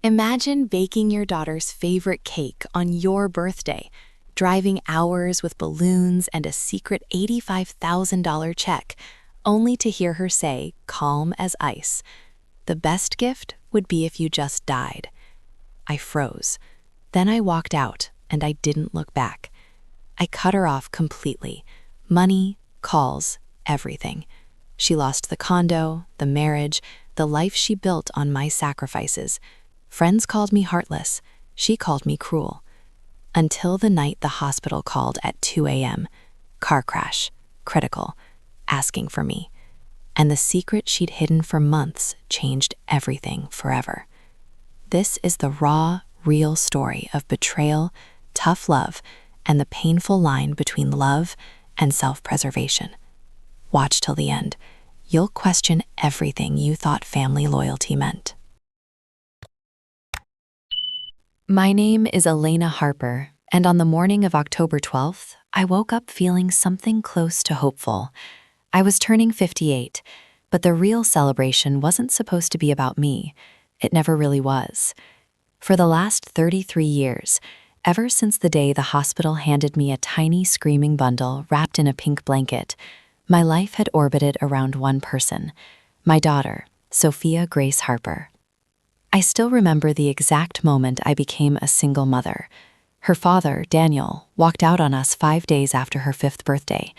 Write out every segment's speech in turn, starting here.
Imagine baking your daughter's favorite cake on your birthday, driving hours with balloons and a secret $85,000 check, only to hear her say, calm as ice, "The best gift would be if you just died." I froze. Then I walked out, and I didn't look back. I cut her off completely. Money, calls, everything. She lost the condo, the marriage, the life she built on my sacrifices. Friends called me heartless. She called me cruel. Until the night the hospital called at 2 a.m. Car crash, critical, asking for me. And the secret she'd hidden for months changed everything forever. This is the raw, real story of betrayal, tough love, and the painful line between love and self-preservation. Watch till the end. You'll question everything you thought family loyalty meant. My name is Elena Harper, and on the morning of October 12th, I woke up feeling something close to hopeful. I was turning 58, but the real celebration wasn't supposed to be about me. It never really was. For the last 33 years, ever since the day the hospital handed me a tiny screaming bundle wrapped in a pink blanket, my life had orbited around one person, my daughter, Sophia Grace Harper. I still remember the exact moment I became a single mother. Her father, Daniel, walked out on us 5 days after her 5th birthday.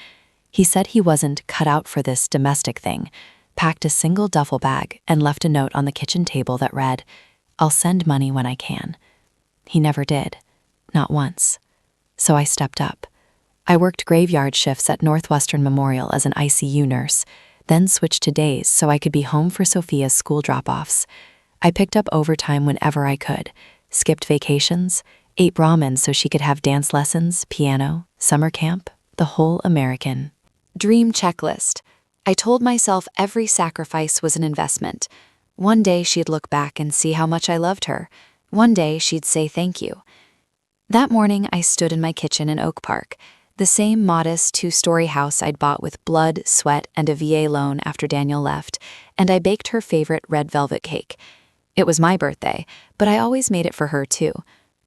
He said he wasn't cut out for this domestic thing, packed a single duffel bag, and left a note on the kitchen table that read, "I'll send money when I can." He never did. Not once. So I stepped up. I worked graveyard shifts at Northwestern Memorial as an ICU nurse, then switched to days so I could be home for Sophia's school drop-offs. I picked up overtime whenever I could, skipped vacations, ate ramen so she could have dance lessons, piano, summer camp, the whole American dream checklist. I told myself every sacrifice was an investment. One day she'd look back and see how much I loved her. One day she'd say thank you. That morning I stood in my kitchen in Oak Park, the same modest 2-story house I'd bought with blood, sweat, and a VA loan after Daniel left, and I baked her favorite red velvet cake. It was my birthday, but I always made it for her too,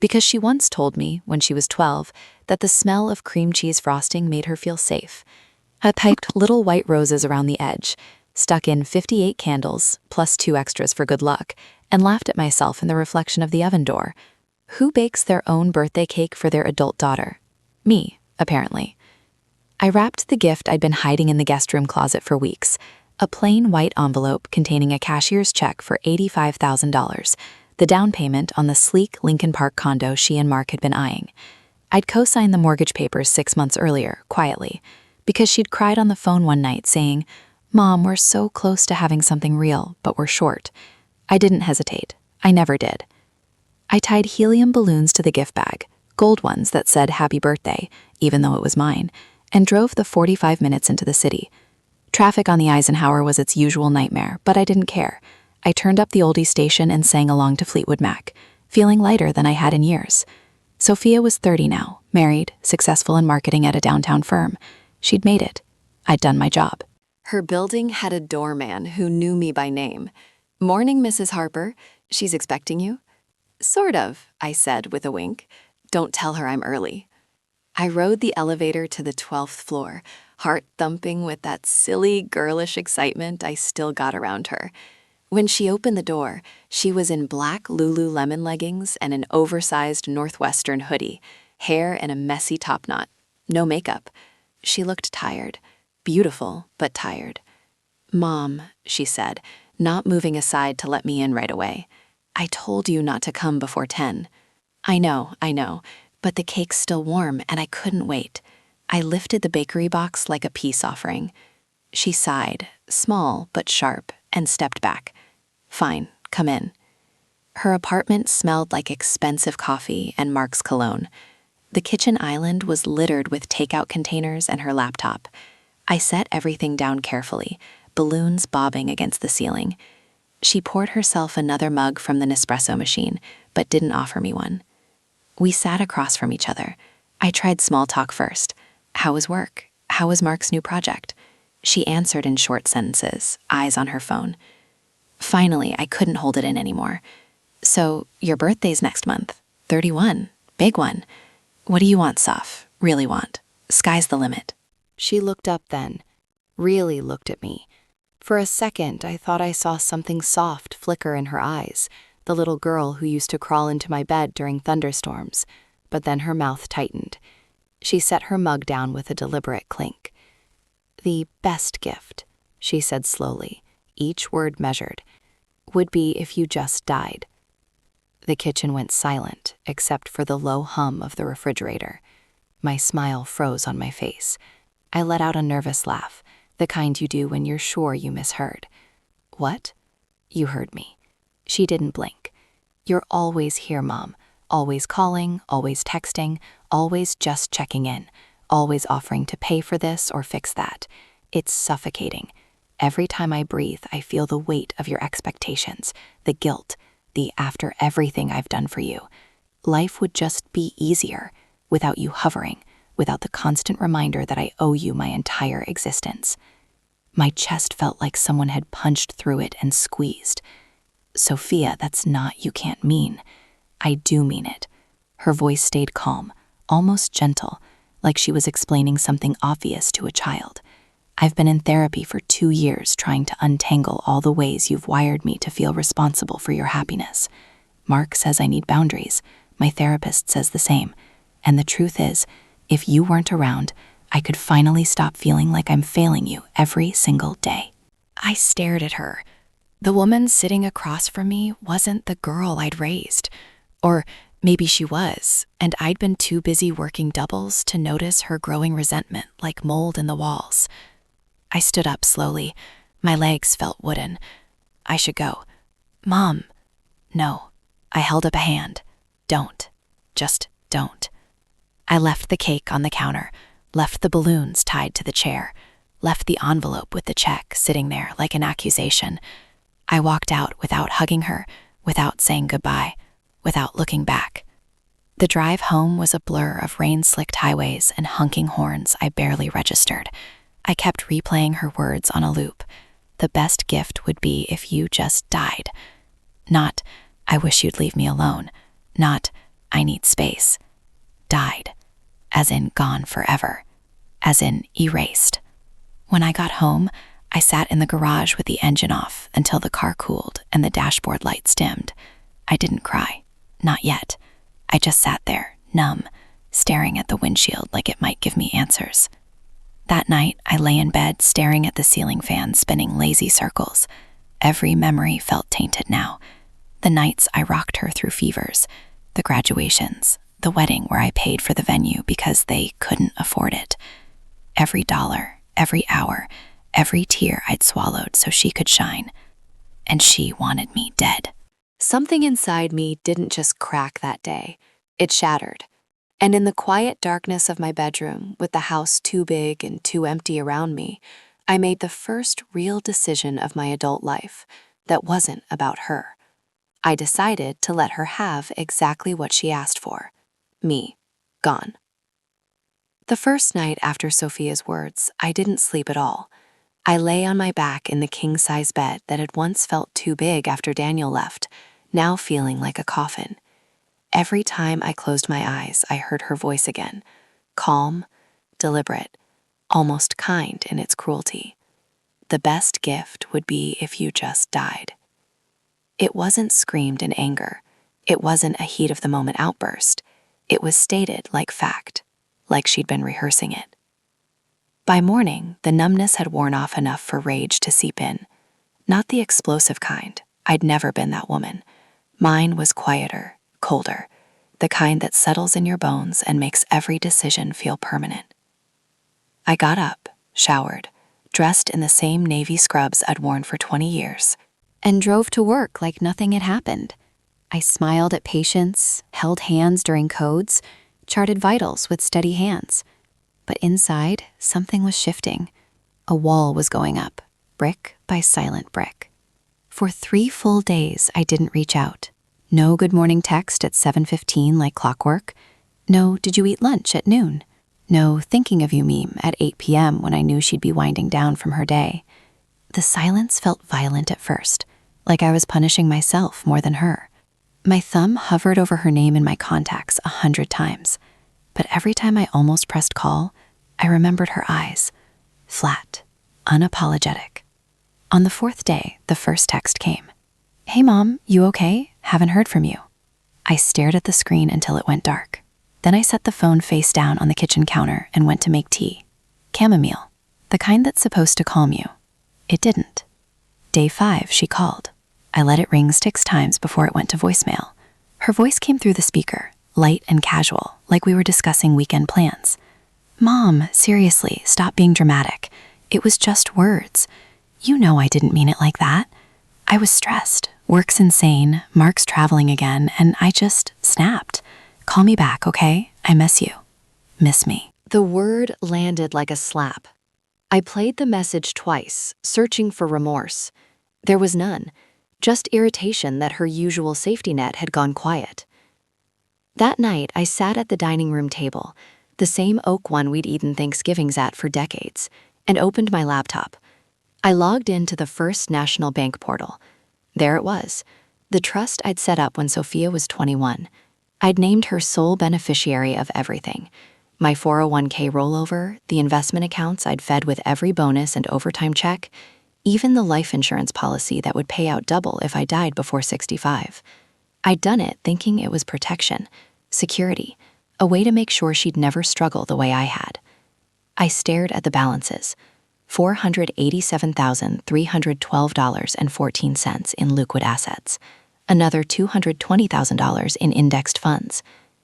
because she once told me, when she was 12, that the smell of cream cheese frosting made her feel safe. I piped little white roses around the edge, stuck in 58 candles, plus 2 extras for good luck, and laughed at myself in the reflection of the oven door. Who bakes their own birthday cake for their adult daughter? Me, apparently. I wrapped the gift I'd been hiding in the guest room closet for weeks, a plain white envelope containing a cashier's check for $85,000, the down payment on the sleek Lincoln Park condo she and Mark had been eyeing. I'd co-signed the mortgage papers 6 months earlier, quietly, because she'd cried on the phone one night saying, "Mom, we're so close to having something real, but we're short." I didn't hesitate. I never did. I tied helium balloons to the gift bag, gold ones that said happy birthday, even though it was mine, and drove the 45 minutes into the city. Traffic on the Eisenhower was its usual nightmare, but I didn't care. I turned up the oldie station and sang along to Fleetwood Mac, feeling lighter than I had in years. Sophia was 30 now, married, successful in marketing at a downtown firm. She'd made it. I'd done my job. Her building had a doorman who knew me by name. "Morning, Mrs. Harper. She's expecting you?" "Sort of," I said with a wink. "Don't tell her I'm early." I rode the elevator to the 12th floor, heart thumping with that silly, girlish excitement I still got around her. When she opened the door, she was in black Lululemon leggings and an oversized Northwestern hoodie, hair in a messy top knot. No makeup. She looked tired. Beautiful, but tired. "Mom," she said, not moving aside to let me in right away. "I told you not to come before 10. I know, but the cake's still warm and I couldn't wait." I lifted the bakery box like a peace offering. She sighed, small but sharp, and stepped back. "Fine, come in." Her apartment smelled like expensive coffee and Mark's cologne. The kitchen island was littered with takeout containers and her laptop. I set everything down carefully, balloons bobbing against the ceiling. She poured herself another mug from the Nespresso machine, but didn't offer me one. We sat across from each other. I tried small talk first. How was work? How was Mark's new project? She answered in short sentences, eyes on her phone. Finally, I couldn't hold it in anymore. So, your birthday's next month. 31. Big one. What do you want, Soph? Really want? Sky's the limit. She looked up then, really looked at me. For a second, I thought I saw something soft flicker in her eyes, the little girl who used to crawl into my bed during thunderstorms, but then her mouth tightened. She set her mug down with a deliberate clink. The best gift, she said slowly, each word measured, would be if you just died. The kitchen went silent, except for the low hum of the refrigerator. My smile froze on my face. I let out a nervous laugh, the kind you do when you're sure you misheard. What? You heard me. She didn't blink. You're always here, Mom. Always calling, always texting, always just checking in, always offering to pay for this or fix that. It's suffocating. Every time I breathe, I feel the weight of your expectations, the guilt, the after everything I've done for you. Life would just be easier without you hovering, without the constant reminder that I owe you my entire existence. My chest felt like someone had punched through it and squeezed. Sophia, that's not you can't mean. I do mean it. Her voice stayed calm, almost gentle, like she was explaining something obvious to a child. I've been in therapy for 2 years trying to untangle all the ways you've wired me to feel responsible for your happiness. Mark says I need boundaries. My therapist says the same. And the truth is, if you weren't around, I could finally stop feeling like I'm failing you every single day. I stared at her. The woman sitting across from me wasn't the girl I'd raised. Or maybe she was, and I'd been too busy working doubles to notice her growing resentment like mold in the walls. I stood up slowly. My legs felt wooden. I should go. Mom. No. I held up a hand. Don't. Just don't. I left the cake on the counter, left the balloons tied to the chair, left the envelope with the check sitting there like an accusation. I walked out without hugging her, without saying goodbye, without looking back. The drive home was a blur of rain-slicked highways and honking horns I barely registered. I kept replaying her words on a loop. The best gift would be if you just died. Not, I wish you'd leave me alone. Not, I need space. Died. As in gone forever. As in erased. When I got home, I sat in the garage with the engine off until the car cooled and the dashboard lights dimmed. I didn't cry. Not yet. I just sat there, numb, staring at the windshield like it might give me answers. That night, I lay in bed staring at the ceiling fan spinning lazy circles. Every memory felt tainted now. The nights I rocked her through fevers, the graduations, the wedding where I paid for the venue because they couldn't afford it. Every dollar, every hour, every tear I'd swallowed so she could shine. And she wanted me dead. Something inside me didn't just crack that day. It shattered. And in the quiet darkness of my bedroom, with the house too big and too empty around me, I made the first real decision of my adult life that wasn't about her. I decided to let her have exactly what she asked for. Me. Gone. The first night after Sophia's words, I didn't sleep at all. I lay on my back in the king-size bed that had once felt too big after Daniel left, now feeling like a coffin. Every time I closed my eyes, I heard her voice again, calm, deliberate, almost kind in its cruelty. The best gift would be if you just died. It wasn't screamed in anger. It wasn't a heat-of-the-moment outburst. It was stated like fact, like she'd been rehearsing it. By morning, the numbness had worn off enough for rage to seep in. Not the explosive kind. I'd never been that woman. Mine was quieter, colder, the kind that settles in your bones and makes every decision feel permanent. I got up, showered, dressed in the same navy scrubs I'd worn for 20 years, and drove to work like nothing had happened. I smiled at patients, held hands during codes, charted vitals with steady hands. But inside, something was shifting. A wall was going up, brick by silent brick. For 3 full days, I didn't reach out. No good morning text at 7:15 like clockwork. No did you eat lunch at noon. No thinking of you meme at 8 p.m. when I knew she'd be winding down from her day. The silence felt violent at first, like I was punishing myself more than her. My thumb hovered over her name in my contacts 100 times, but every time I almost pressed call, I remembered her eyes, flat, unapologetic. On the 4th day, the first text came. "Hey Mom, you okay? Haven't heard from you." I stared at the screen until it went dark. Then I set the phone face down on the kitchen counter and went to make tea. Chamomile, the kind that's supposed to calm you. It didn't. Day 5, she called. I let it ring 6 times before it went to voicemail. Her voice came through the speaker, light and casual, like we were discussing weekend plans. "Mom, seriously, stop being dramatic. It was just words. You know I didn't mean it like that. I was stressed. Work's insane, Mark's traveling again, and I just snapped. Call me back, okay? I miss you." Miss me. The word landed like a slap. I played the message twice, searching for remorse. There was none, just irritation that her usual safety net had gone quiet. That night, I sat at the dining room table, the same oak one we'd eaten Thanksgivings at for decades, and opened my laptop. I logged into the First National Bank portal. There it was, the trust I'd set up when Sophia was 21. I'd named her sole beneficiary of everything. My 401k rollover, the investment accounts I'd fed with every bonus and overtime check, even the life insurance policy that would pay out double if I died before 65. I'd done it thinking it was protection, security, a way to make sure she'd never struggle the way I had. I stared at the balances. $487,312.14 in liquid assets, another $220,000 in indexed funds.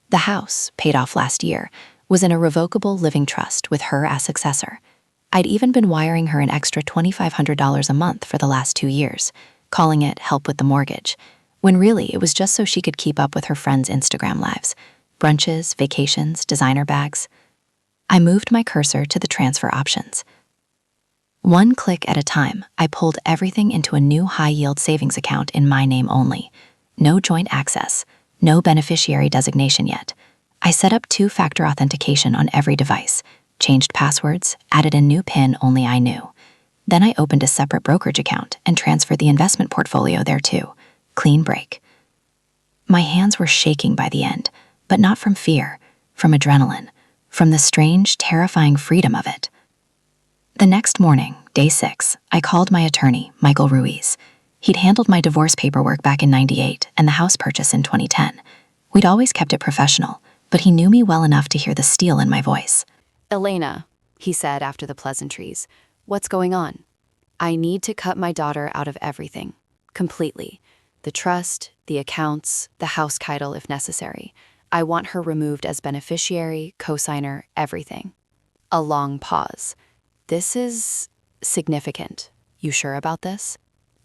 The house, paid off last year, was in a revocable living trust with her as successor. I'd even been wiring her an extra $2,500 a month for the last 2 years, calling it help with the mortgage, when really it was just so she could keep up with her friends' Instagram lives, brunches, vacations, designer bags. I moved my cursor to the transfer options. One click at a time, I pulled everything into a new high-yield savings account in my name only. No joint access, no beneficiary designation yet. I set up 2-factor authentication on every device, changed passwords, added a new PIN only I knew. Then I opened a separate brokerage account and transferred the investment portfolio there too. Clean break. My hands were shaking by the end, but not from fear, from adrenaline, from the strange, terrifying freedom of it. The next morning, day 6, I called my attorney, Michael Ruiz. He'd handled my divorce paperwork back in '98 and the house purchase in 2010. We'd always kept it professional, but he knew me well enough to hear the steel in my voice. "Elena," he said after the pleasantries, "what's going on? I need to cut my daughter out of everything. Completely. The trust, the accounts, the house title if necessary. I want her removed as beneficiary, cosigner, everything." A long pause. "This is significant. You sure about this?"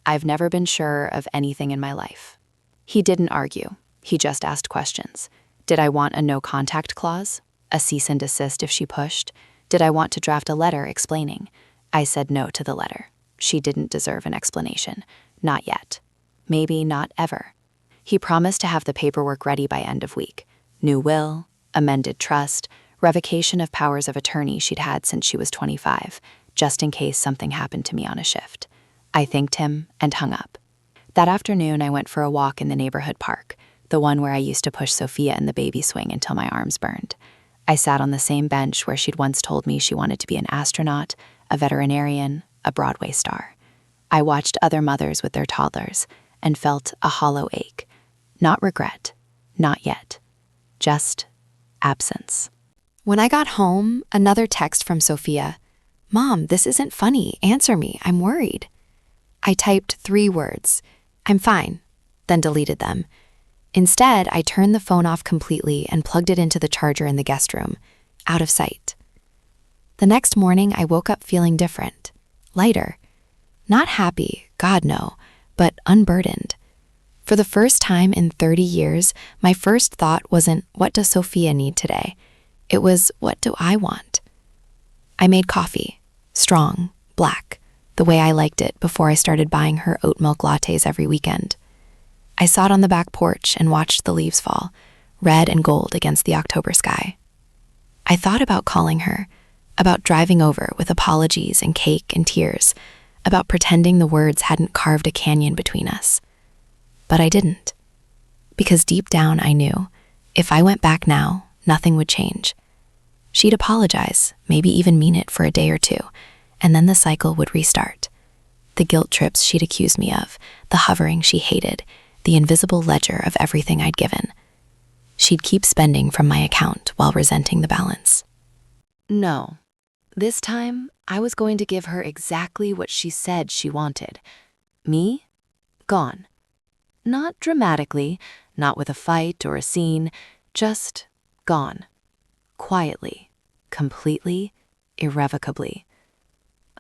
"I've never been sure of anything in my life." He didn't argue. He just asked questions. Did I want a no-contact clause? A cease and desist if she pushed? Did I want to draft a letter explaining? I said no to the letter. She didn't deserve an explanation. Not yet. Maybe not ever. He promised to have the paperwork ready by end of week. New will, amended trust, revocation of powers of attorney she'd had since she was 25, just in case something happened to me on a shift. I thanked him and hung up. That afternoon, I went for a walk in the neighborhood park, the one where I used to push Sophia in the baby swing until my arms burned. I sat on the same bench where she'd once told me she wanted to be an astronaut, a veterinarian, a Broadway star. I watched other mothers with their toddlers and felt a hollow ache. Not regret, not yet, just absence. When I got home, another text from Sophia. "Mom, this isn't funny. Answer me. I'm worried." I typed 3 words. "I'm fine," then deleted them. Instead, I turned the phone off completely and plugged it into the charger in the guest room, out of sight. The next morning, I woke up feeling different, lighter. Not happy, God no, but unburdened. For the first time in 30 years, my first thought wasn't, what does Sophia need today? It was, what do I want? I made coffee, strong, black, the way I liked it before I started buying her oat milk lattes every weekend. I sat on the back porch and watched the leaves fall, red and gold against the October sky. I thought about calling her, about driving over with apologies and cake and tears, about pretending the words hadn't carved a canyon between us. But I didn't. because deep down I knew if I went back now, nothing would change. She'd apologize, maybe even mean it for a day or two, and then the cycle would restart. The guilt trips she'd accused me of, the hovering she hated, the invisible ledger of everything I'd given. She'd keep spending from my account while resenting the balance. No. This time, I was going to give her exactly what she said she wanted. Me? Gone. Not dramatically, not with a fight or a scene, just gone. Quietly, completely, irrevocably.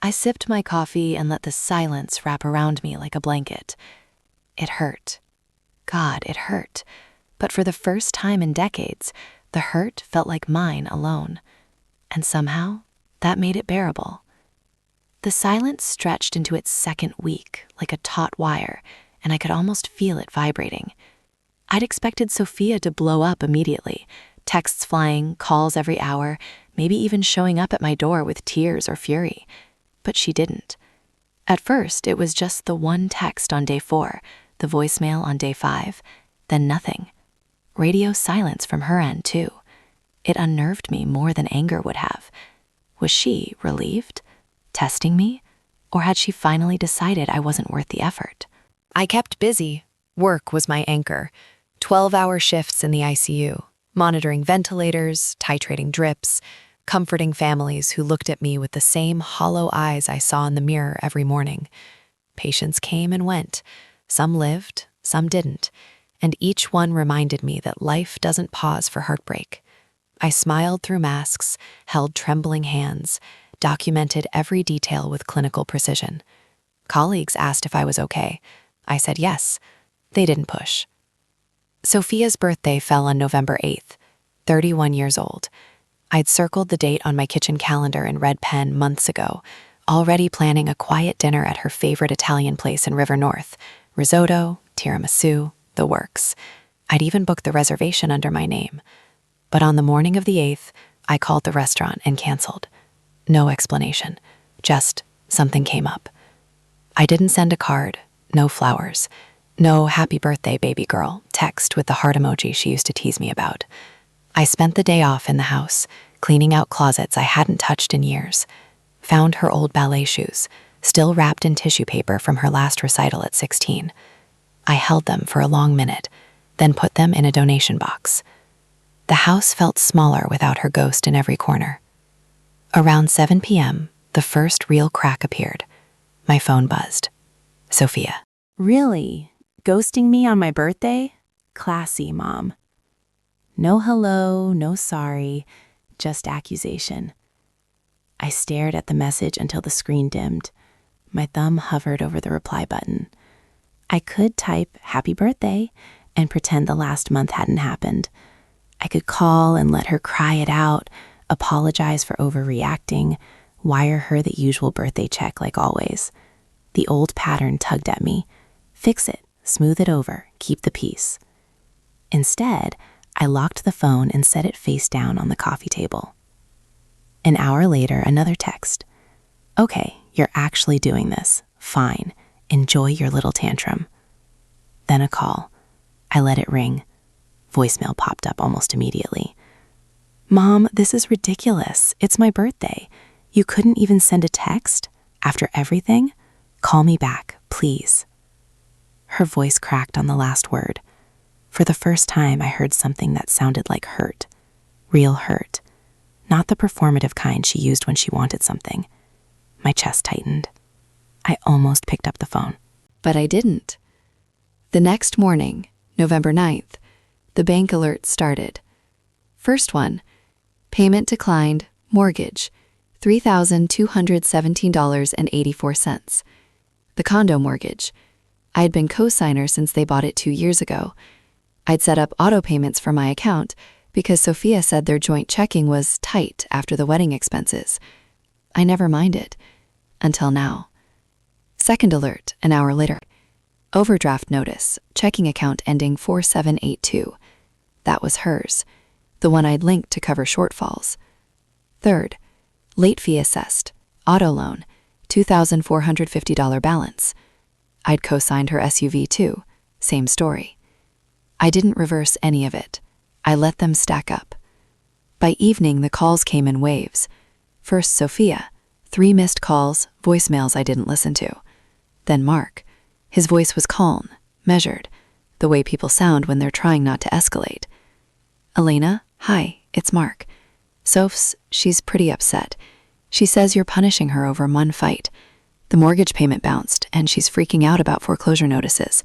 I sipped my coffee and let the silence wrap around me like a blanket. It hurt. God, it hurt. But for the first time in decades, the hurt felt like mine alone. And somehow, that made it bearable. The silence stretched into its second week, like a taut wire, and I could almost feel it vibrating. I'd expected Sophia to blow up immediately, texts flying, calls every hour, maybe even showing up at my door with tears or fury. But she didn't. At first, it was just the one text on day 4, the voicemail on day 5, then nothing. Radio silence from her end, too. It unnerved me more than anger would have. Was she relieved? Testing me? Or had she finally decided I wasn't worth the effort? I kept busy. Work was my anchor. 12-hour shifts in the ICU, monitoring ventilators, titrating drips, comforting families who looked at me with the same hollow eyes I saw in the mirror every morning. Patients came and went. Some lived, some didn't, and each one reminded me that life doesn't pause for heartbreak. I smiled through masks, held trembling hands, documented every detail with clinical precision. Colleagues asked if I was okay. I said yes. They didn't push. Sophia's birthday fell on November 8th, 31 years old. I'd circled the date on my kitchen calendar in red pen months ago, already planning a quiet dinner at her favorite Italian place in River North. Risotto, tiramisu, the works. I'd even booked the reservation under my name. But on the morning of the 8th, I called the restaurant and canceled. No explanation, just something came up. I didn't send a card, no flowers, no happy birthday, baby girl text with the heart emoji she used to tease me about. I spent the day off in the house, cleaning out closets I hadn't touched in years. Found her old ballet shoes, still wrapped in tissue paper from her last recital at 16. I held them for a long minute, then put them in a donation box. The house felt smaller without her ghost in every corner. Around 7 p.m., the first real crack appeared. My phone buzzed. Sophia. Really? Ghosting me on my birthday? Classy, Mom. No hello, no sorry, just accusation. I stared at the message until the screen dimmed. My thumb hovered over the reply button. I could type happy birthday and pretend the last month hadn't happened. I could call and let her cry it out, apologize for overreacting, wire her the usual birthday check like always. The old pattern tugged at me. Fix it, smooth it over, keep the peace. Instead, I locked the phone and set it face down on the coffee table. An hour later, another text. Okay, you're actually doing this. Fine. Enjoy your little tantrum. Then a call. I let it ring. Voicemail popped up almost immediately. Mom, this is ridiculous. It's my birthday. You couldn't even send a text? After everything? Call me back, please. Her voice cracked on the last word. For the first time, I heard something that sounded like hurt. Real hurt. Not the performative kind she used when she wanted something. My chest tightened. I almost picked up the phone. But I didn't. The next morning, November 9th, the bank alert started. First one, payment declined, mortgage, $3,217.84. The condo mortgage. I had been co-signer since they bought it 2 years ago. I'd set up auto payments for my account because Sophia said their joint checking was tight after the wedding expenses. I never minded. Until now. Second alert, an hour later. Overdraft notice, checking account ending 4782. That was hers, the one I'd linked to cover shortfalls. Third, late fee assessed, auto loan, $2,450 balance. I'd co-signed her SUV too, same story. I didn't reverse any of it. I let them stack up. By evening, the calls came in waves. First Sophia, 3 missed calls, voicemails I didn't listen to. Then Mark. His voice was calm, measured, the way people sound when they're trying not to escalate. Elena, hi, it's Mark. Sophs, she's pretty upset. She says you're punishing her over one fight. The mortgage payment bounced, and she's freaking out about foreclosure notices.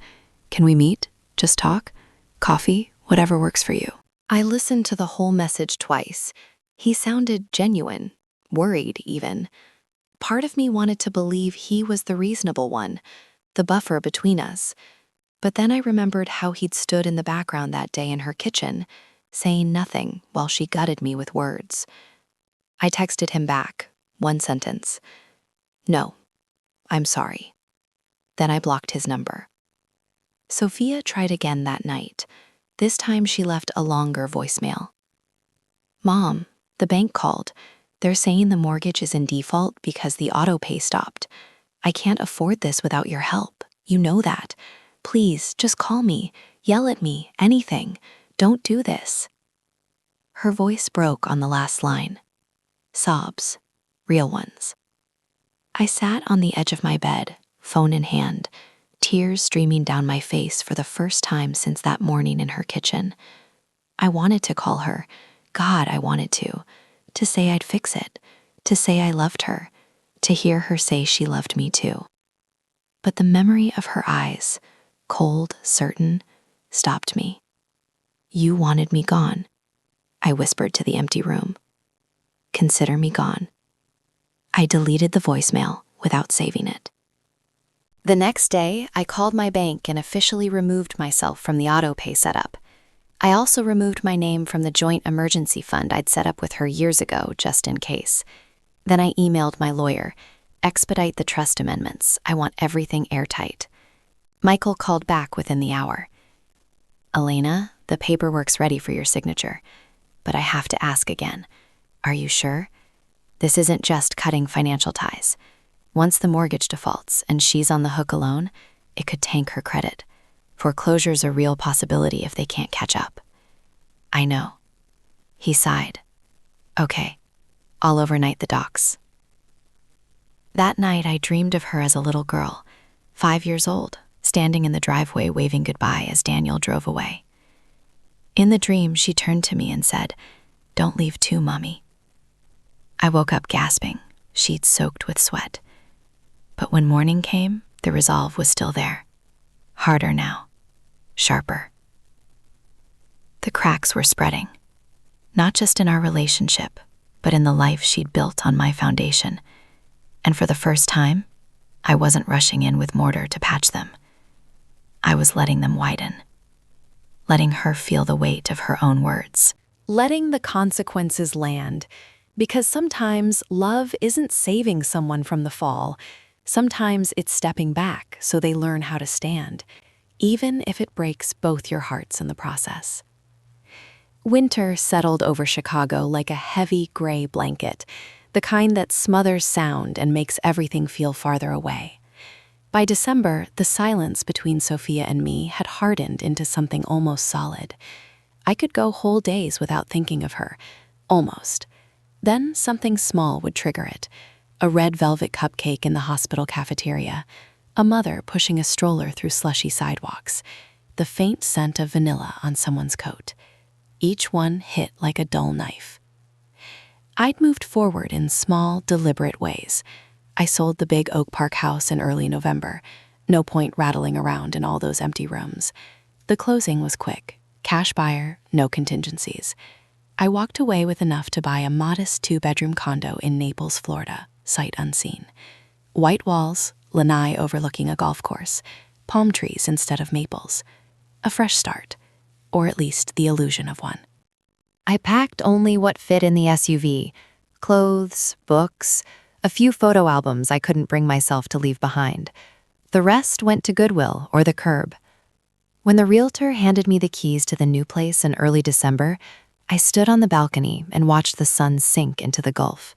Can we meet? Just talk? Coffee? Whatever works for you. I listened to the whole message twice. He sounded genuine, worried even. Part of me wanted to believe he was the reasonable one, the buffer between us. But then I remembered how he'd stood in the background that day in her kitchen, saying nothing while she gutted me with words. I texted him back, 1 sentence. No, I'm sorry. Then I blocked his number. Sophia tried again that night. This time she left a longer voicemail. Mom, the bank called. They're saying the mortgage is in default because the auto pay stopped. I can't afford this without your help. You know that. Please, just call me, yell at me, anything. Don't do this. Her voice broke on the last line. Sobs, real ones. I sat on the edge of my bed, phone in hand, tears streaming down my face for the first time since that morning in her kitchen. I wanted to call her. God, I wanted to say I'd fix it, to say I loved her, to hear her say she loved me too. But the memory of her eyes, cold, certain, stopped me. You wanted me gone, I whispered to the empty room. Consider me gone. I deleted the voicemail without saving it. The next day, I called my bank and officially removed myself from the auto pay setup. I also removed my name from the joint emergency fund I'd set up with her years ago, just in case. Then I emailed my lawyer, expedite the trust amendments. I want everything airtight. Michael called back within the hour. Elena, the paperwork's ready for your signature, but I have to ask again. Are you sure? This isn't just cutting financial ties. Once the mortgage defaults and she's on the hook alone, it could tank her credit. Foreclosure's a real possibility if they can't catch up. I know. He sighed. Okay, I'll overnight the docs. That night I dreamed of her as a little girl, 5 years old, standing in the driveway waving goodbye as Daniel drove away. In the dream, she turned to me and said, "Don't leave too, Mommy." I woke up gasping, sheets soaked with sweat. But when morning came, the resolve was still there. Harder now. Sharper. The cracks were spreading, not just in our relationship, but in the life she'd built on my foundation. And for the first time, I wasn't rushing in with mortar to patch them. I was letting them widen, letting her feel the weight of her own words. Letting the consequences land, because sometimes love isn't saving someone from the fall. Sometimes it's stepping back so they learn how to stand, even if it breaks both your hearts in the process. Winter settled over Chicago like a heavy gray blanket, the kind that smothers sound and makes everything feel farther away. By December, the silence between Sophia and me had hardened into something almost solid. I could go whole days without thinking of her, almost. Then something small would trigger it. A red velvet cupcake in the hospital cafeteria, a mother pushing a stroller through slushy sidewalks, the faint scent of vanilla on someone's coat. Each one hit like a dull knife. I'd moved forward in small, deliberate ways. I sold the big Oak Park house in early November. No point rattling around in all those empty rooms. The closing was quick. Cash buyer, no contingencies. I walked away with enough to buy a modest 2-bedroom condo in Naples, Florida, sight unseen. White walls, lanai overlooking a golf course, palm trees instead of maples. A fresh start, or at least the illusion of one. I packed only what fit in the SUV. Clothes, books, a few photo albums I couldn't bring myself to leave behind. The rest went to Goodwill or the curb. When the realtor handed me the keys to the new place in early December, I stood on the balcony and watched the sun sink into the Gulf.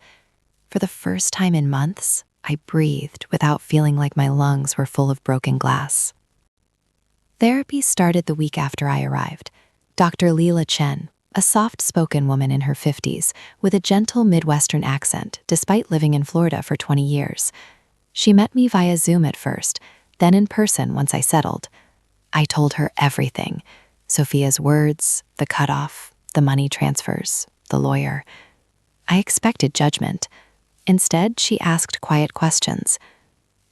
For the first time in months, I breathed without feeling like my lungs were full of broken glass. Therapy started the week after I arrived. Dr. Leela Chen, a soft-spoken woman in her 50s with a gentle Midwestern accent despite living in Florida for 20 years. She met me via Zoom at first, then in person once I settled. I told her everything. Sophia's words, the cutoff, the money transfers, the lawyer. I expected judgment. Instead, she asked quiet questions.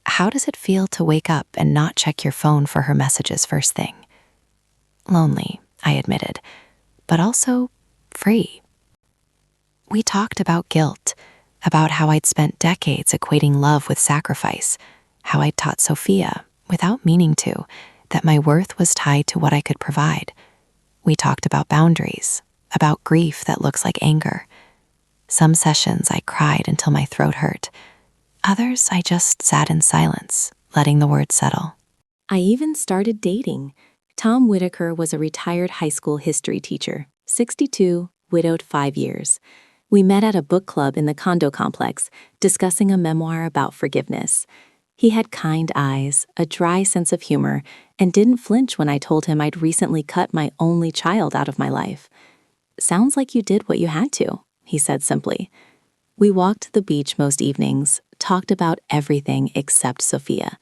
How does it feel to wake up and not check your phone for her messages first thing? Lonely, I admitted, but also free. We talked about guilt, about how I'd spent decades equating love with sacrifice, how I'd taught Sophia, without meaning to, that my worth was tied to what I could provide. We talked about boundaries, about grief that looks like anger. Some sessions I cried until my throat hurt. Others I just sat in silence, letting the words settle. I even started dating. Tom Whitaker was a retired high school history teacher, 62, widowed 5 years. We met at a book club in the condo complex, discussing a memoir about forgiveness. He had kind eyes, a dry sense of humor, and didn't flinch when I told him I'd recently cut my only child out of my life. "Sounds like you did what you had to," he said simply. We walked to the beach most evenings, talked about everything except Sophia.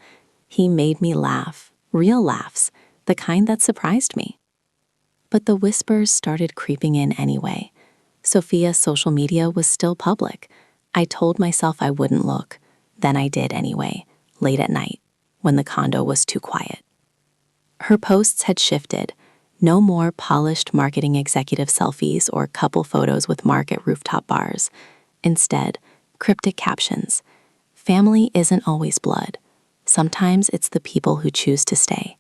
He made me laugh, real laughs, the kind that surprised me. But the whispers started creeping in anyway. Sophia's social media was still public. I told myself I wouldn't look. Then I did anyway, late at night, when the condo was too quiet. Her posts had shifted. No more polished marketing executive selfies or couple photos with Mark at rooftop bars. Instead, cryptic captions. Family isn't always blood. Sometimes it's the people who choose to stay.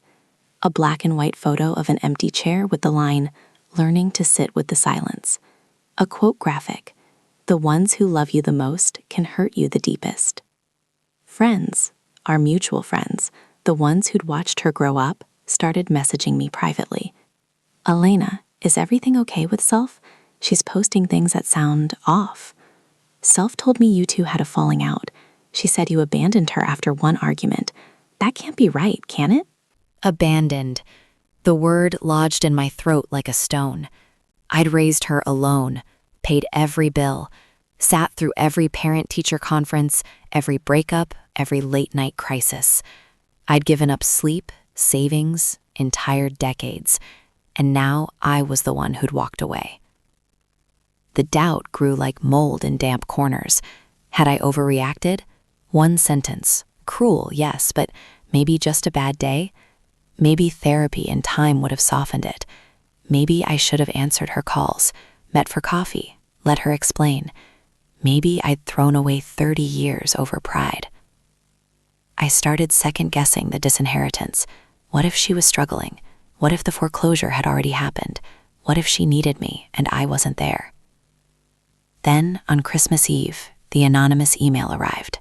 A black and white photo of an empty chair with the line, "Learning to sit with the silence." A quote graphic, "The ones who love you the most can hurt you the deepest." Friends, our mutual friends, the ones who'd watched her grow up, started messaging me privately. "Elena, is everything okay with Self? She's posting things that sound off. Self told me you two had a falling out. She said you abandoned her after one argument. That can't be right, can it?" Abandoned. The word lodged in my throat like a stone. I'd raised her alone, paid every bill, sat through every parent-teacher conference, every breakup, every late-night crisis. I'd given up sleep, savings, entire decades, and now I was the one who'd walked away. The doubt grew like mold in damp corners. Had I overreacted? One sentence. Cruel, yes, but maybe just a bad day? Maybe therapy and time would have softened it. Maybe I should have answered her calls, met for coffee, let her explain. Maybe I'd thrown away 30 years over pride. I started second-guessing the disinheritance. What if she was struggling? What if the foreclosure had already happened? What if she needed me and I wasn't there? Then, on Christmas Eve, the anonymous email arrived.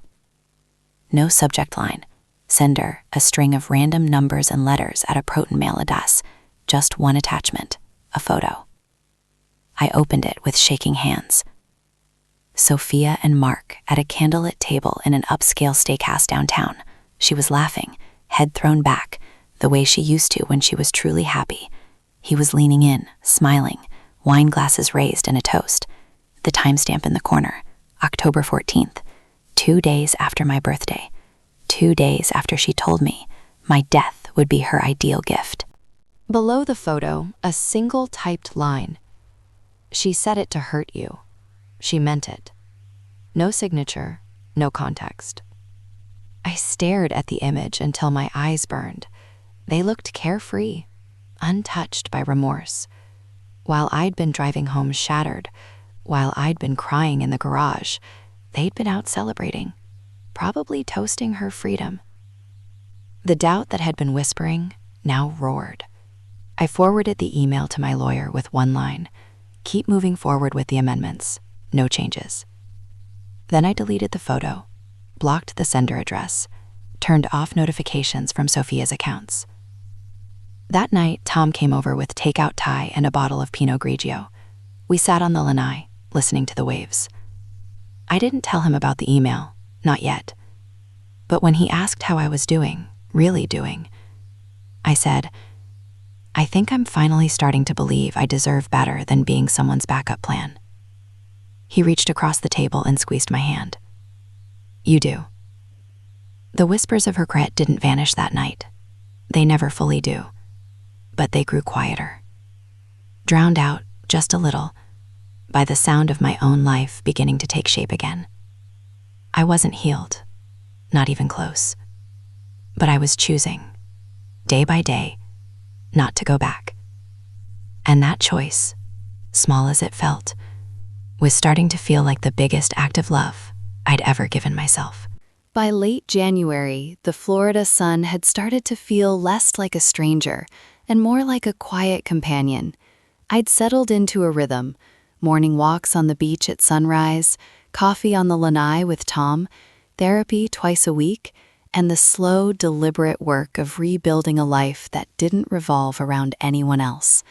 No subject line. Sender, a string of random numbers and letters at a Proton mail address. Just one attachment, a photo. I opened it with shaking hands. Sophia and Mark at a candlelit table in an upscale steakhouse downtown. She was laughing, head thrown back, the way she used to when she was truly happy. He was leaning in, smiling, wine glasses raised and a toast. The timestamp in the corner, October 14th, 2 days after my birthday. 2 days after she told me my death would be her ideal gift. Below the photo, a single typed line. "She said it to hurt you. She meant it." No signature, no context. I stared at the image until my eyes burned. They looked carefree, untouched by remorse. While I'd been driving home shattered, while I'd been crying in the garage, they'd been out celebrating, probably toasting her freedom. The doubt that had been whispering now roared. I forwarded the email to my lawyer with one line: "Keep moving forward with the amendments. No changes." Then I deleted the photo, blocked the sender address, turned off notifications from Sophia's accounts. That night, Tom came over with takeout Thai and a bottle of Pinot Grigio. We sat on the lanai, listening to the waves. I didn't tell him about the email, not yet. But when he asked how I was doing, really doing, I said, I think I'm finally starting to believe I deserve better than being someone's backup plan. He reached across the table and squeezed my hand. You do. The whispers of regret didn't vanish that night. They never fully do. But they grew quieter. Drowned out, just a little, by the sound of my own life beginning to take shape again. I wasn't healed, not even close. But I was choosing, day by day, not to go back. And that choice, small as it felt, was starting to feel like the biggest act of love I'd ever given myself. By late January, the Florida sun had started to feel less like a stranger and more like a quiet companion. I'd settled into a rhythm: morning walks on the beach at sunrise, coffee on the lanai with Tom, therapy twice a week, and the slow, deliberate work of rebuilding a life that didn't revolve around anyone else.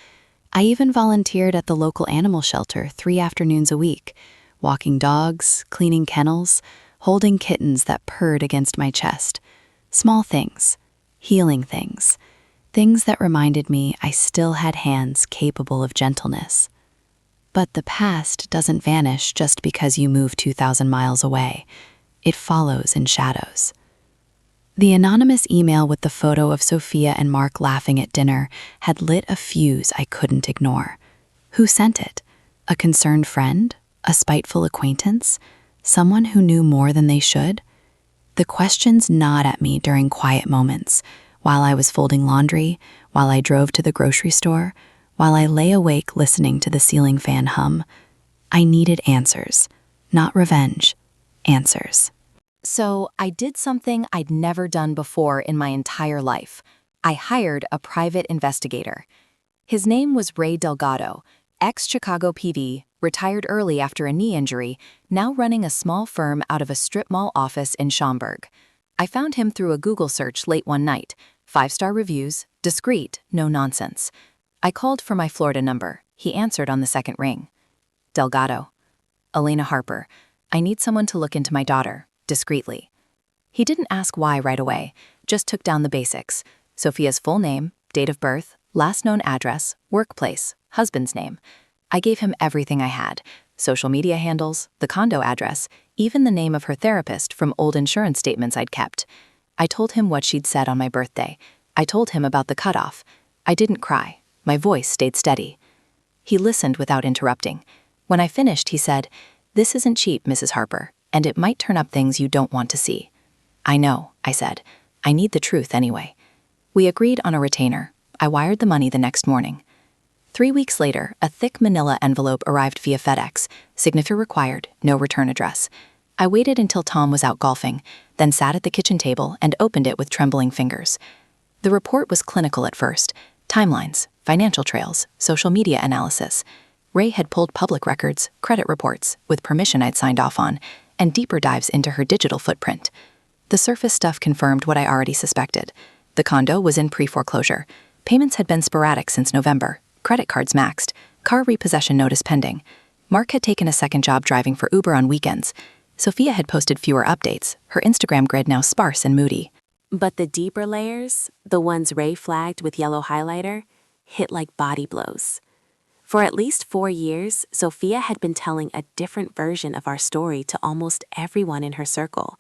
I even volunteered at the local animal shelter 3 afternoons a week, walking dogs, cleaning kennels, holding kittens that purred against my chest. Small things, healing things, things that reminded me I still had hands capable of gentleness. But the past doesn't vanish just because you move 2,000 miles away. It follows in shadows. The anonymous email with the photo of Sophia and Mark laughing at dinner had lit a fuse I couldn't ignore. Who sent it? A concerned friend? A spiteful acquaintance? Someone who knew more than they should? The questions gnawed at me during quiet moments, while I was folding laundry, while I drove to the grocery store, while I lay awake listening to the ceiling fan hum. I needed answers, not revenge, answers. So I did something I'd never done before in my entire life. I hired a private investigator. His name was Ray Delgado, ex-Chicago PD, retired early after a knee injury, now running a small firm out of a strip mall office in Schaumburg. I found him through a Google search late one night. 5-star reviews, discreet, no nonsense. I called for my Florida number. He answered on the second ring. Delgado. Elena Harper. I need someone to look into my daughter. Discreetly. He didn't ask why right away, just took down the basics: Sophia's full name, date of birth, last known address, workplace, husband's name. I gave him everything I had: social media handles, the condo address, even the name of her therapist from old insurance statements I'd kept. I told him what she'd said on my birthday. I told him about the cutoff. I didn't cry. My voice stayed steady. He listened without interrupting. When I finished, he said, "This isn't cheap, Mrs. Harper, and it might turn up things you don't want to see." "I know," I said. "I need the truth anyway." We agreed on a retainer. I wired the money the next morning. 3 weeks later, a thick manila envelope arrived via FedEx. Signature required, no return address. I waited until Tom was out golfing, then sat at the kitchen table and opened it with trembling fingers. The report was clinical at first: timelines, financial trails, social media analysis. Ray had pulled public records, credit reports, with permission I'd signed off on, and deeper dives into her digital footprint. The surface stuff confirmed what I already suspected. The condo was in pre-foreclosure. Payments had been sporadic since November. Credit cards maxed. Car repossession notice pending. Mark had taken a second job driving for Uber on weekends. Sophia had posted fewer updates, her Instagram grid now sparse and moody. But the deeper layers, the ones Ray flagged with yellow highlighter, hit like body blows. For at least 4 years, Sophia had been telling a different version of our story to almost everyone in her circle.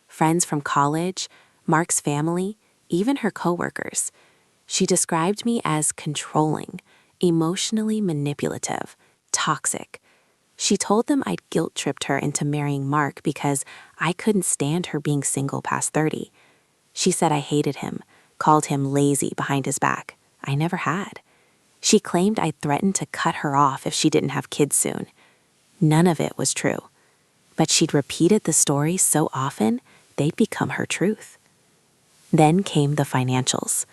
Friends from college, Mark's family, even her coworkers. She described me as controlling, emotionally manipulative, toxic. She told them I'd guilt-tripped her into marrying Mark because I couldn't stand her being single past 30. She said I hated him, called him lazy behind his back. I never had. She claimed I'd threatened to cut her off if she didn't have kids soon. None of it was true. But she'd repeated the story so often, they'd become her truth. Then came the financials.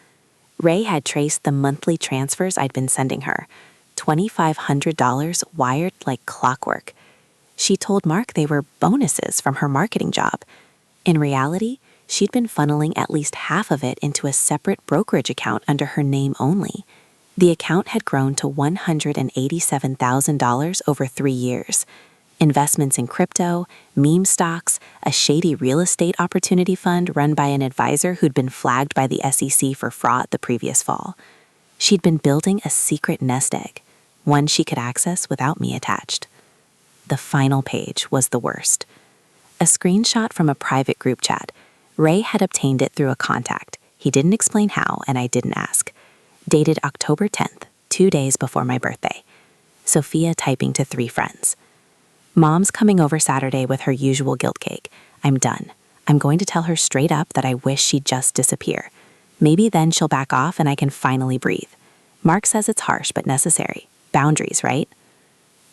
Ray had traced the monthly transfers I'd been sending her, $2,500 wired like clockwork. She told Mark they were bonuses from her marketing job. In reality, she'd been funneling at least half of it into a separate brokerage account under her name only. The account had grown to $187,000 over 3 years. Investments in crypto, meme stocks, a shady real estate opportunity fund run by an advisor who'd been flagged by the SEC for fraud the previous fall. She'd been building a secret nest egg, one she could access without me attached. The final page was the worst. A screenshot from a private group chat. Ray had obtained it through a contact. He didn't explain how, and I didn't ask. Dated October 10th, 2 days before my birthday. Sophia typing to 3 friends. Mom's coming over Saturday with her usual guilt cake. I'm done. I'm going to tell her straight up that I wish she'd just disappear. Maybe then she'll back off and I can finally breathe. Mark says it's harsh but necessary. Boundaries, right?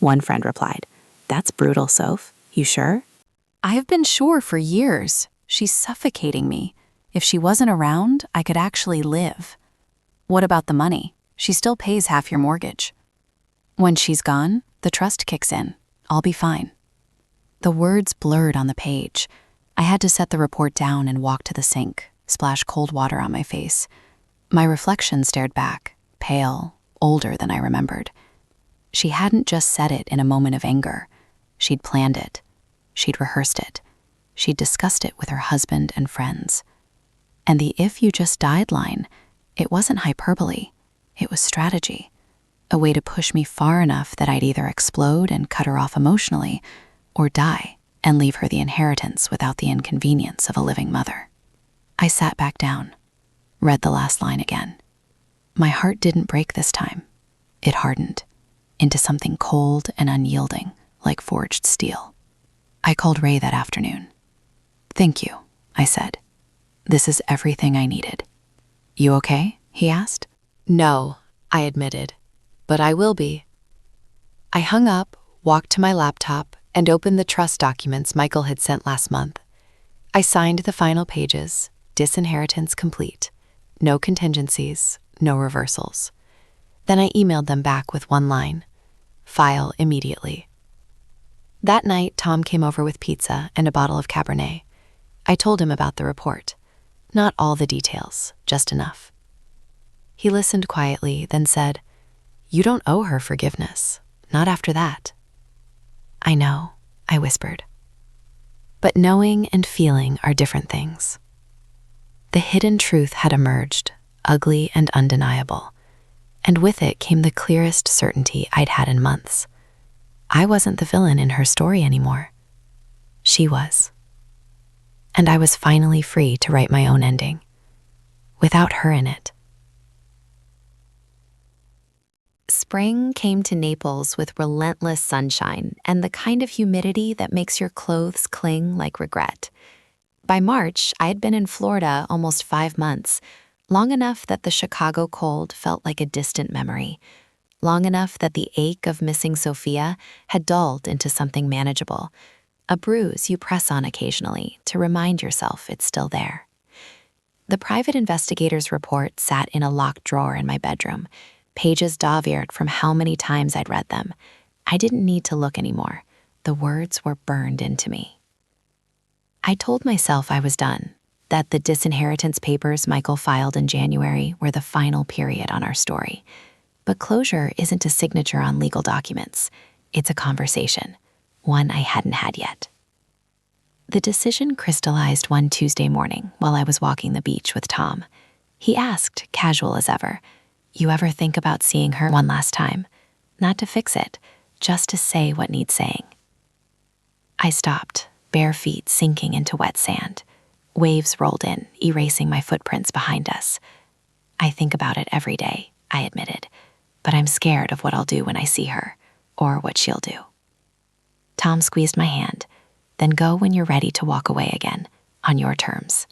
One friend replied, That's brutal, Soph. You sure? I have been sure for years. She's suffocating me. If she wasn't around, I could actually live. What about the money? She still pays half your mortgage. When she's gone, the trust kicks in. I'll be fine. The words blurred on the page. I had to set the report down and walk to the sink, splash cold water on my face. My reflection stared back, pale, older than I remembered. She hadn't just said it in a moment of anger. She'd planned it. She'd rehearsed it. She'd discussed it with her husband and friends. And the "if you just died" line, it wasn't hyperbole. It was strategy. A way to push me far enough that I'd either explode and cut her off emotionally, or die and leave her the inheritance without the inconvenience of a living mother. I sat back down, read the last line again. My heart didn't break this time. It hardened into something cold and unyielding, like forged steel. I called Ray that afternoon. "Thank you," I said. "This is everything I needed." "You okay?" he asked. "No," I admitted, "but I will be." I hung up, walked to my laptop, and opened the trust documents Michael had sent last month. I signed the final pages, disinheritance complete. No contingencies, no reversals. Then I emailed them back with one line: file immediately. That night, Tom came over with pizza and a bottle of Cabernet. I told him about the report. Not all the details, just enough. He listened quietly, then said, "You don't owe her forgiveness. Not after that." "I know," I whispered. But knowing and feeling are different things. The hidden truth had emerged, ugly and undeniable, and with it came the clearest certainty I'd had in months. I wasn't the villain in her story anymore. She was. And I was finally free to write my own ending, without her in it. Spring came to Naples with relentless sunshine and the kind of humidity that makes your clothes cling like regret. By March, I had been in Florida almost 5 months, long enough that the Chicago cold felt like a distant memory, long enough that the ache of missing Sophia had dulled into something manageable, a bruise you press on occasionally to remind yourself it's still there. The private investigator's report sat in a locked drawer in my bedroom, pages dog-eared from how many times I'd read them. I didn't need to look anymore. The words were burned into me. I told myself I was done, that the disinheritance papers Michael filed in January were the final period on our story. But closure isn't a signature on legal documents. It's a conversation, one I hadn't had yet. The decision crystallized one Tuesday morning while I was walking the beach with Tom. He asked, casual as ever, "You ever think about seeing her one last time? Not to fix it, just to say what needs saying." I stopped, bare feet sinking into wet sand. Waves rolled in, erasing my footprints behind us. "I think about it every day," I admitted, "but I'm scared of what I'll do when I see her, or what she'll do." Tom squeezed my hand. "Then go when you're ready to walk away again, on your terms."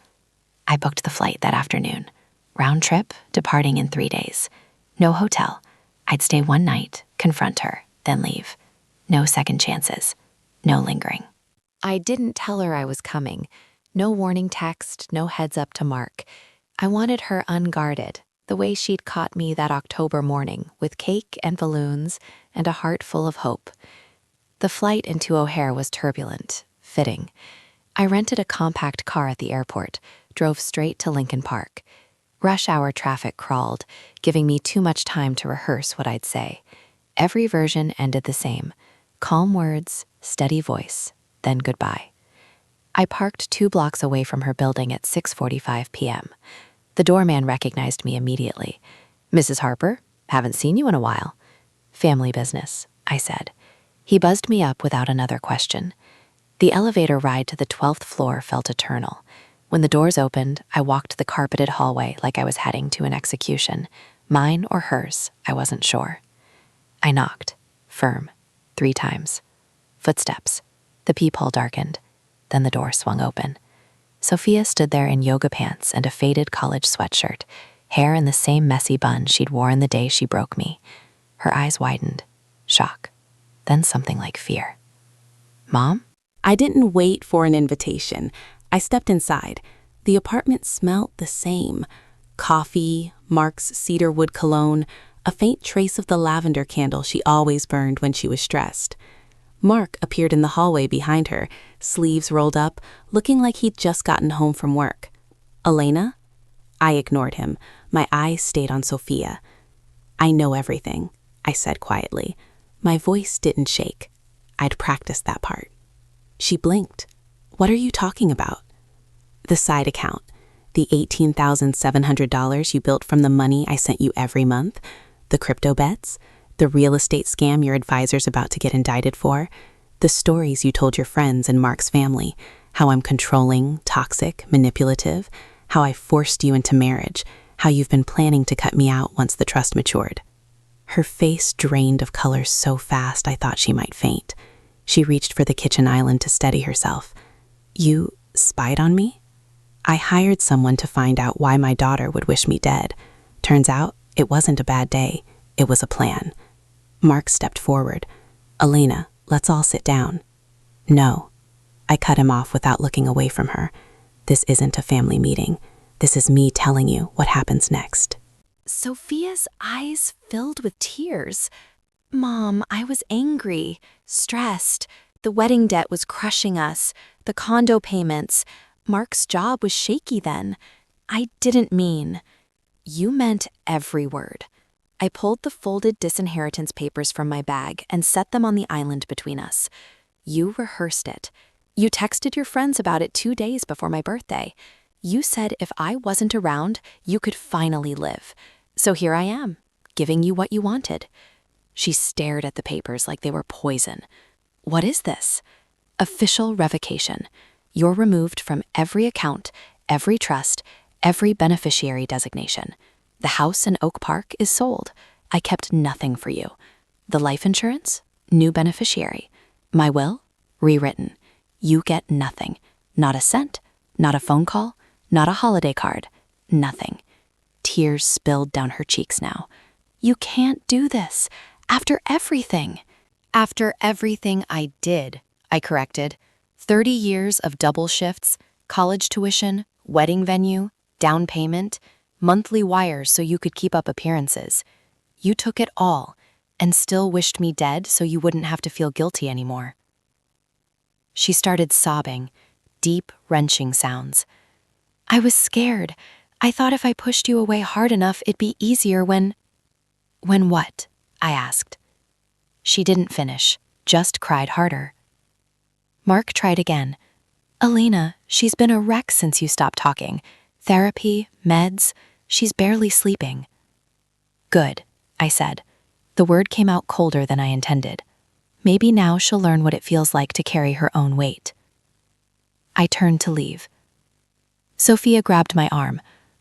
I booked the flight that afternoon. Round trip, departing in 3 days. No hotel. I'd stay one night, confront her, then leave. No second chances. No lingering. I didn't tell her I was coming. No warning text, no heads up to Mark. I wanted her unguarded, the way she'd caught me that October morning, with cake and balloons and a heart full of hope. The flight into O'Hare was turbulent, fitting. I rented a compact car at the airport, drove straight to Lincoln Park. Rush hour traffic crawled, giving me too much time to rehearse what I'd say. Every version ended the same: calm words, steady voice, then goodbye. I parked 2 blocks away from her building at 6:45 p.m. The doorman recognized me immediately. "Mrs. Harper, haven't seen you in a while." "Family business," I said. He buzzed me up without another question. The elevator ride to the 12th floor felt eternal. When the doors opened, I walked the carpeted hallway like I was heading to an execution. Mine or hers, I wasn't sure. I knocked, firm, 3 times. Footsteps. The peephole darkened. Then the door swung open. Sophia stood there in yoga pants and a faded college sweatshirt, hair in the same messy bun she'd worn the day she broke me. Her eyes widened. Shock. Then something like fear. "Mom?" I didn't wait for an invitation. I stepped inside. The apartment smelled the same. Coffee, Mark's cedarwood cologne, a faint trace of the lavender candle she always burned when she was stressed. Mark appeared in the hallway behind her, sleeves rolled up, looking like he'd just gotten home from work. "Elena?" I ignored him. My eyes stayed on Sophia. "I know everything," I said quietly. My voice didn't shake. I'd practiced that part. She blinked. "What are you talking about?" "The side account. The $18,700 you built from the money I sent you every month. The crypto bets. The real estate scam your advisor's about to get indicted for. The stories you told your friends and Mark's family. How I'm controlling, toxic, manipulative. How I forced you into marriage. How you've been planning to cut me out once the trust matured." Her face drained of color so fast I thought she might faint. She reached for the kitchen island to steady herself. "You spied on me?" "I hired someone to find out why my daughter would wish me dead. Turns out it wasn't a bad day. It was a plan." Mark stepped forward. "Elena, let's all sit down." "No." I cut him off without looking away from her. "This isn't a family meeting. This is me telling you what happens next." Sophia's eyes filled with tears. "Mom, I was angry, stressed. The wedding debt was crushing us. The condo payments. Mark's job was shaky then. I didn't mean." "You meant every word." I pulled the folded disinheritance papers from my bag and set them on the island between us. "You rehearsed it. You texted your friends about it 2 days before my birthday. You said if I wasn't around, you could finally live. So here I am, giving you what you wanted." She stared at the papers like they were poison. "What is this?" "Official revocation. You're removed from every account, every trust, every beneficiary designation. The house in Oak Park is sold. I kept nothing for you. The life insurance? New beneficiary. My will? Rewritten. You get nothing. Not a cent. Not a phone call. Not a holiday card. Nothing." Tears spilled down her cheeks now. "You can't do this. After everything." "After everything I did," I corrected. 30 years of double shifts, college tuition, wedding venue, down payment, monthly wires so you could keep up appearances. You took it all and still wished me dead so you wouldn't have to feel guilty anymore." She started sobbing, deep, wrenching sounds. "I was scared. I thought if I pushed you away hard enough, it'd be easier when—" "When what?" I asked. She didn't finish, just cried harder. Mark tried again. "Elena, she's been a wreck since you stopped talking. Therapy, meds, she's barely sleeping." "Good," I said. The word came out colder than I intended. Maybe now she'll learn what it feels like to carry her own weight. I turned to leave. Sophia grabbed my arm.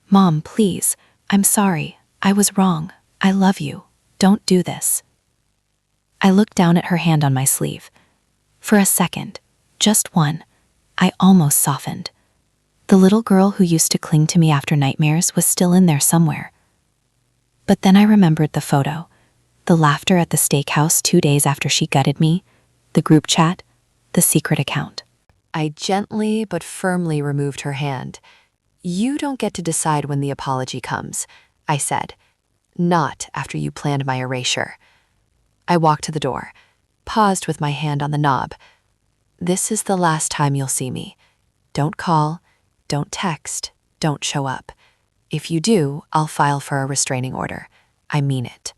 "Mom, please. I'm sorry. I was wrong. I love you. Don't do this." I looked down at her hand on my sleeve. For a second, just one, I almost softened. The little girl who used to cling to me after nightmares was still in there somewhere. But then I remembered the photo, the laughter at the steakhouse 2 days after she gutted me, the group chat, the secret account. I gently but firmly removed her hand. "You don't get to decide when the apology comes," I said. "Not after you planned my erasure." I walked to the door, paused with my hand on the knob. "This is the last time you'll see me. Don't call, don't text, don't show up. If you do, I'll file for a restraining order. I mean it."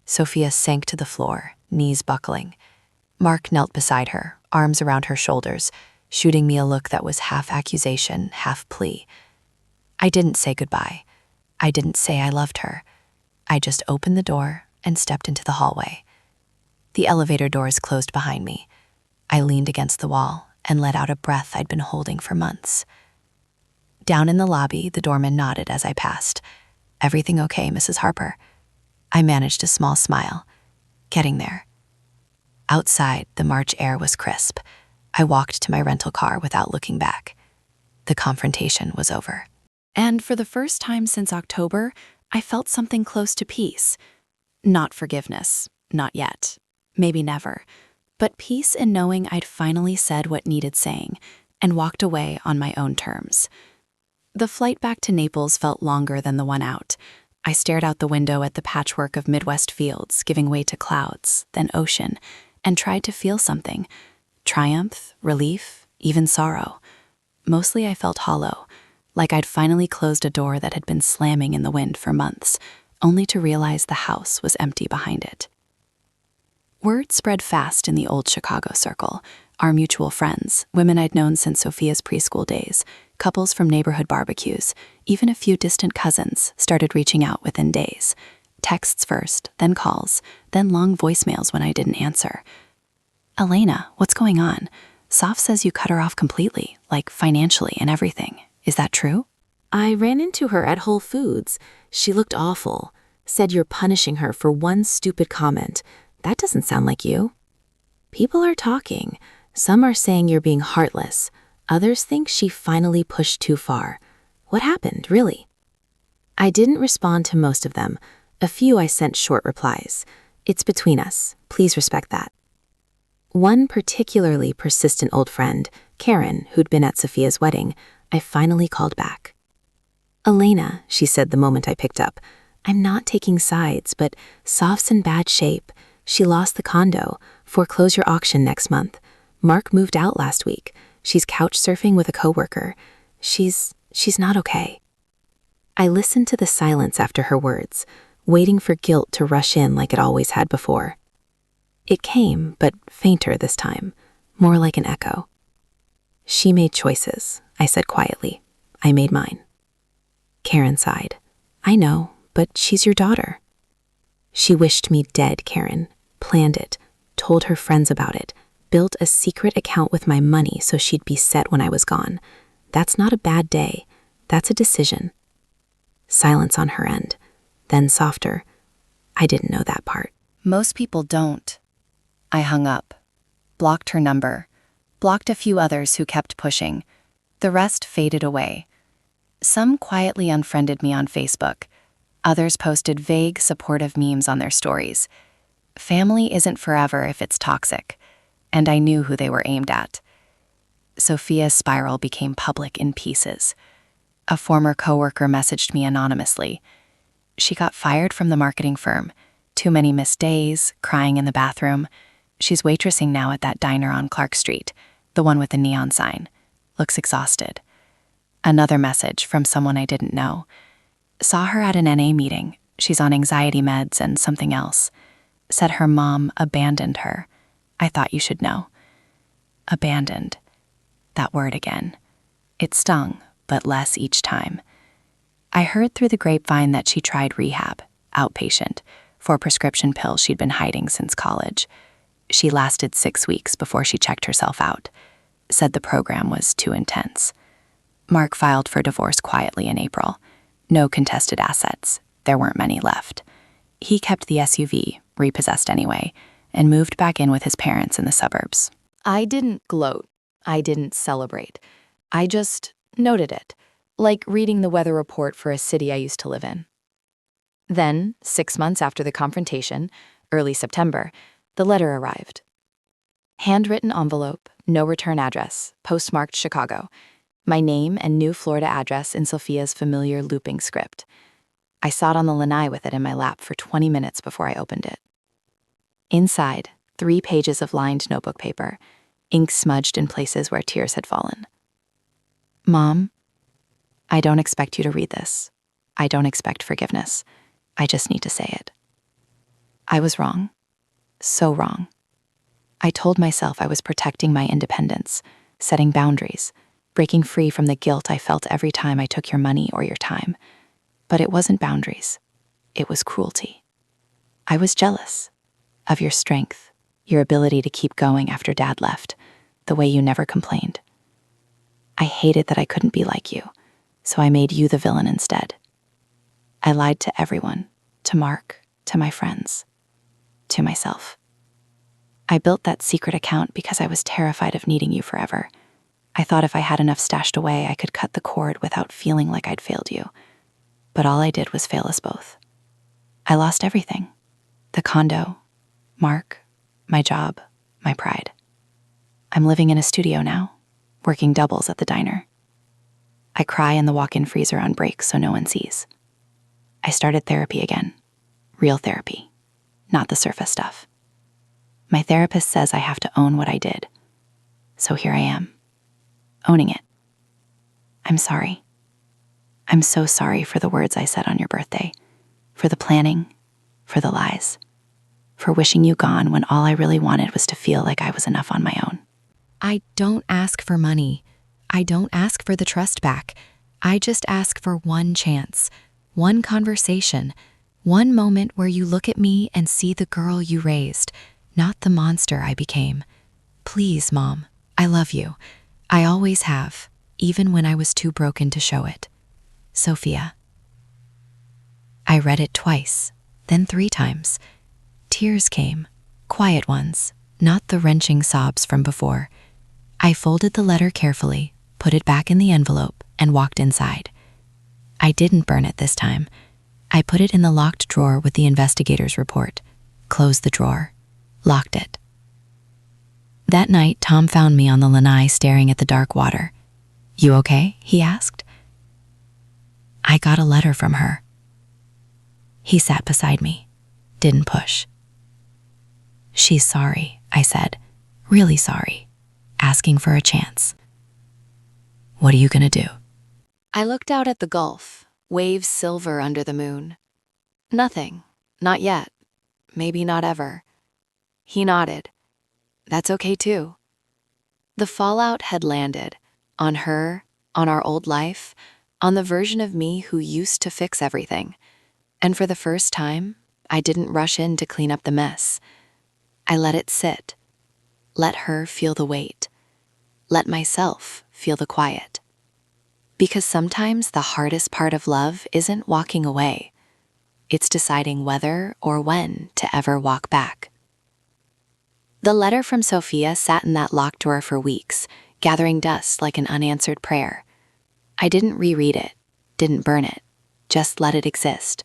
Sophia sank to the floor, knees buckling. Mark knelt beside her, arms around her shoulders, shooting me a look that was half accusation, half plea. I didn't say goodbye. I didn't say I loved her. I just opened the door and stepped into the hallway. The elevator doors closed behind me. I leaned against the wall and let out a breath I'd been holding for months. Down in the lobby, the doorman nodded as I passed. "Everything okay, Mrs. Harper?" I managed a small smile. Getting there. Outside, the March air was crisp. I walked to my rental car without looking back. The confrontation was over. And for the first time since October, I felt something close to peace. Not forgiveness, not yet, maybe never, but peace in knowing I'd finally said what needed saying and walked away on my own terms. The flight back to Naples felt longer than the one out. I stared out the window at the patchwork of Midwest fields giving way to clouds, then ocean, and tried to feel something. Triumph, relief, even sorrow. Mostly I felt hollow, like I'd finally closed a door that had been slamming in the wind for months, only to realize the house was empty behind it. Word spread fast in the old Chicago circle. Our mutual friends, women I'd known since Sophia's preschool days, couples from neighborhood barbecues, even a few distant cousins started reaching out within days. Texts first, then calls, then long voicemails when I didn't answer. "Elena, what's going on? Soph says you cut her off completely, like financially and everything. Is that true?" "I ran into her at Whole Foods. She looked awful. Said you're punishing her for one stupid comment. That doesn't sound like you." "People are talking. Some are saying you're being heartless. Others think she finally pushed too far. What happened, really?" I didn't respond to most of them. A few I sent short replies. "It's between us. Please respect that." One particularly persistent old friend, Karen, who'd been at Sophia's wedding, I finally called back. "Elena," she said the moment I picked up, "I'm not taking sides, but Soph's in bad shape. She lost the condo, foreclosure auction next month. Mark moved out last week. She's couch surfing with a coworker. She's not okay." I listened to the silence after her words, waiting for guilt to rush in like it always had before. It came, but fainter this time, more like an echo. "She made choices," I said quietly. "I made mine." Karen sighed. "I know, but she's your daughter." "She wished me dead, Karen. Planned it, told her friends about it, built a secret account with my money so she'd be set when I was gone. That's not a bad day. That's a decision." Silence on her end, then softer. "I didn't know that part." Most people don't. I hung up, blocked her number, blocked a few others who kept pushing. The rest faded away. Some quietly unfriended me on Facebook. Others posted vague, supportive memes on their stories. Family isn't forever if it's toxic, and I knew who they were aimed at. Sophia's spiral became public in pieces. A former coworker messaged me anonymously. She got fired from the marketing firm. Too many missed days, crying in the bathroom. She's waitressing now at that diner on Clark Street, the one with the neon sign. Looks exhausted. Another message from someone I didn't know. Saw her at an NA meeting. She's on anxiety meds and something else. Said her mom abandoned her. I thought you should know. Abandoned. That word again. It stung, but less each time. I heard through the grapevine that she tried rehab, outpatient, for prescription pills she'd been hiding since college. She lasted 6 weeks before she checked herself out. Said the program was too intense. Mark filed for divorce quietly in April. No contested assets. There weren't many left. He kept the SUV, repossessed anyway, and moved back in with his parents in the suburbs. I didn't gloat. I didn't celebrate. I just noted it, like reading the weather report for a city I used to live in. Then, 6 months after the confrontation, early September, the letter arrived. Handwritten envelope, no return address, postmarked Chicago. My name and new Florida address in Sophia's familiar looping script. I sat on the lanai with it in my lap for 20 minutes before I opened it. Inside, 3 pages of lined notebook paper, ink smudged in places where tears had fallen. "Mom, I don't expect you to read this. I don't expect forgiveness. I just need to say it. I was wrong. So wrong. I told myself I was protecting my independence, setting boundaries, breaking free from the guilt I felt every time I took your money or your time. But it wasn't boundaries. It was cruelty. I was jealous of your strength, your ability to keep going after Dad left, the way you never complained. I hated that I couldn't be like you, so I made you the villain instead. I lied to everyone, to Mark, to my friends, to myself. I built that secret account because I was terrified of needing you forever. I thought if I had enough stashed away, I could cut the cord without feeling like I'd failed you. But all I did was fail us both. I lost everything. The condo, Mark, my job, my pride. I'm living in a studio now, working doubles at the diner. I cry in the walk-in freezer on breaks so no one sees. I started therapy again. Real therapy, not the surface stuff. My therapist says I have to own what I did. So here I am, owning it. I'm sorry. I'm so sorry for the words I said on your birthday, for the planning, for the lies, for wishing you gone when all I really wanted was to feel like I was enough on my own. I don't ask for money. I don't ask for the trust back. I just ask for one chance, one conversation, one moment where you look at me and see the girl you raised, not the monster I became. Please, Mom, I love you. I always have, even when I was too broken to show it. Sophia. I read it twice, then 3 times. Tears came, quiet ones, not the wrenching sobs from before. I folded the letter carefully, put it back in the envelope, and walked inside. I didn't burn it this time. I put it in the locked drawer with the investigator's report, closed the drawer, locked it. That night, Tom found me on the lanai staring at the dark water. "You okay?" he asked. "I got a letter from her." He sat beside me, didn't push. "She's sorry," I said, "really sorry, asking for a chance." "What are you gonna do?" I looked out at the Gulf, waves silver under the moon. Nothing, not yet, maybe not ever. He nodded. That's okay too. The fallout had landed, on her, on our old life, on the version of me who used to fix everything. And for the first time, I didn't rush in to clean up the mess. I let it sit. Let her feel the weight. Let myself feel the quiet. Because sometimes the hardest part of love isn't walking away. It's deciding whether or when to ever walk back. The letter from Sophia sat in that locked drawer for weeks, gathering dust like an unanswered prayer. I didn't reread it, didn't burn it, just let it exist.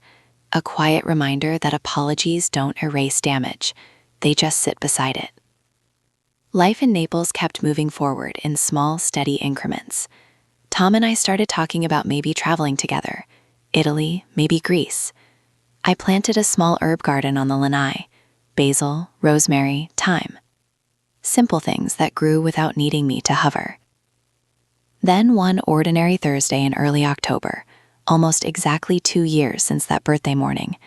A quiet reminder that apologies don't erase damage, they just sit beside it. Life in Naples kept moving forward in small, steady increments. Tom and I started talking about maybe traveling together. Italy, maybe Greece. I planted a small herb garden on the lanai. Basil, rosemary, thyme. Simple things that grew without needing me to hover. Then one ordinary Thursday in early October, almost exactly 2 years since that birthday morning,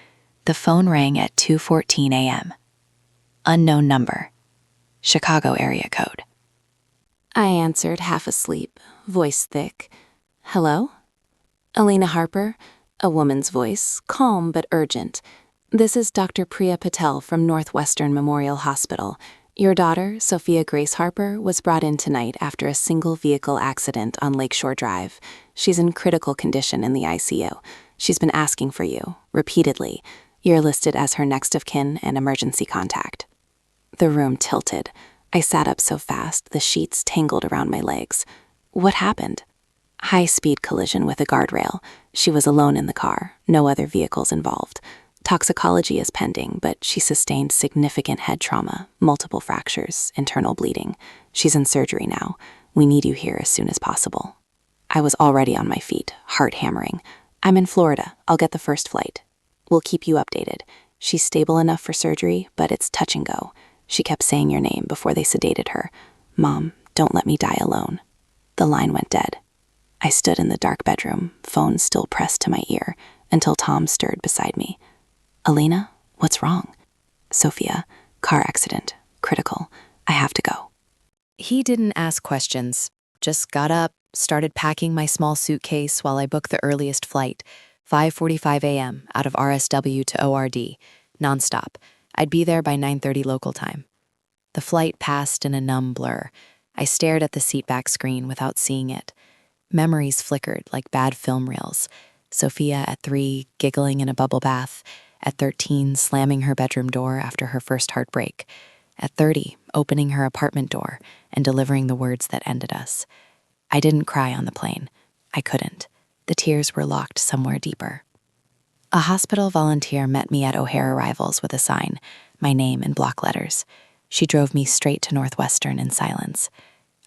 the phone rang at 2:14 a.m. Unknown number. Chicago area code. I answered, half asleep, voice thick. "Hello?" "Elena Harper," a woman's voice, calm but urgent. "This is Dr. Priya Patel from Northwestern Memorial Hospital. Your daughter, Sophia Grace Harper, was brought in tonight after a single vehicle accident on Lakeshore Drive. She's in critical condition in the ICU. She's been asking for you, repeatedly. You're listed as her next of kin and emergency contact." The room tilted. I sat up so fast, the sheets tangled around my legs. What happened? High-speed collision with a guardrail. She was alone in the car, no other vehicles involved. Toxicology is pending, but she sustained significant head trauma, multiple fractures, internal bleeding. She's in surgery now. We need you here as soon as possible. I was already on my feet, heart hammering. "I'm in Florida. I'll get the first flight. We'll keep you updated. She's stable enough for surgery, but it's touch and go." She kept saying your name before they sedated her. "Mom, don't let me die alone." The line went dead. I stood in the dark bedroom, phone still pressed to my ear, until Tom stirred beside me. "Elena, what's wrong?" "Sophia, car accident, critical. I have to go." He didn't ask questions, just got up, started packing my small suitcase while I booked the earliest flight, 5:45 a.m. out of RSW to ORD, nonstop. I'd be there by 9:30 local time. The flight passed in a numb blur. I stared at the seatback screen without seeing it. Memories flickered like bad film reels. Sophia at 3, giggling in a bubble bath. At 13, slamming her bedroom door after her first heartbreak. At 30, opening her apartment door and delivering the words that ended us. I didn't cry on the plane. I couldn't. The tears were locked somewhere deeper. A hospital volunteer met me at O'Hare arrivals with a sign, my name in block letters. She drove me straight to Northwestern in silence.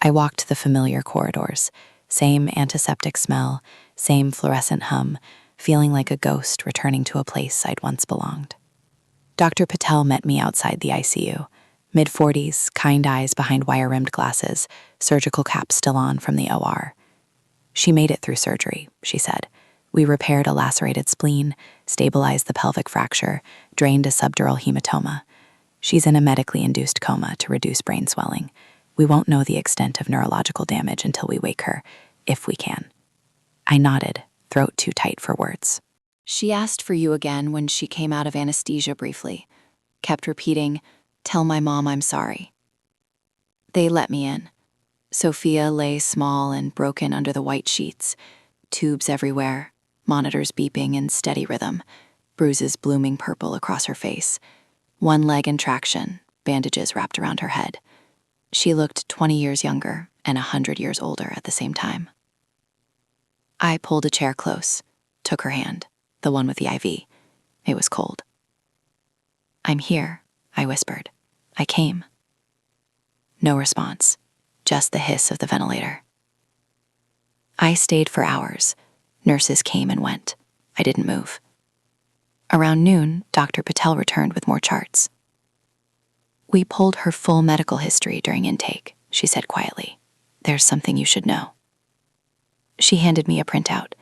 I walked the familiar corridors. Same antiseptic smell, same fluorescent hum, feeling like a ghost returning to a place I'd once belonged. Dr. Patel met me outside the ICU. Mid-40s, kind eyes behind wire-rimmed glasses, surgical cap still on from the OR. She made it through surgery, she said. We repaired a lacerated spleen, stabilized the pelvic fracture, drained a subdural hematoma. She's in a medically induced coma to reduce brain swelling. We won't know the extent of neurological damage until we wake her, if we can. I nodded, throat too tight for words. She asked for you again when she came out of anesthesia briefly. Kept repeating, "Tell my mom I'm sorry." They let me in. Sophia lay small and broken under the white sheets, tubes everywhere, monitors beeping in steady rhythm, bruises blooming purple across her face, one leg in traction, bandages wrapped around her head. She looked 20 years younger and 100 years older at the same time. I pulled a chair close, took her hand, the one with the IV. It was cold. "I'm here," I whispered. "I came." No response, just the hiss of the ventilator. I stayed for hours. Nurses came and went. I didn't move. Around noon, Dr. Patel returned with more charts. "We pulled her full medical history during intake," she said quietly. "There's something you should know." She handed me a printout,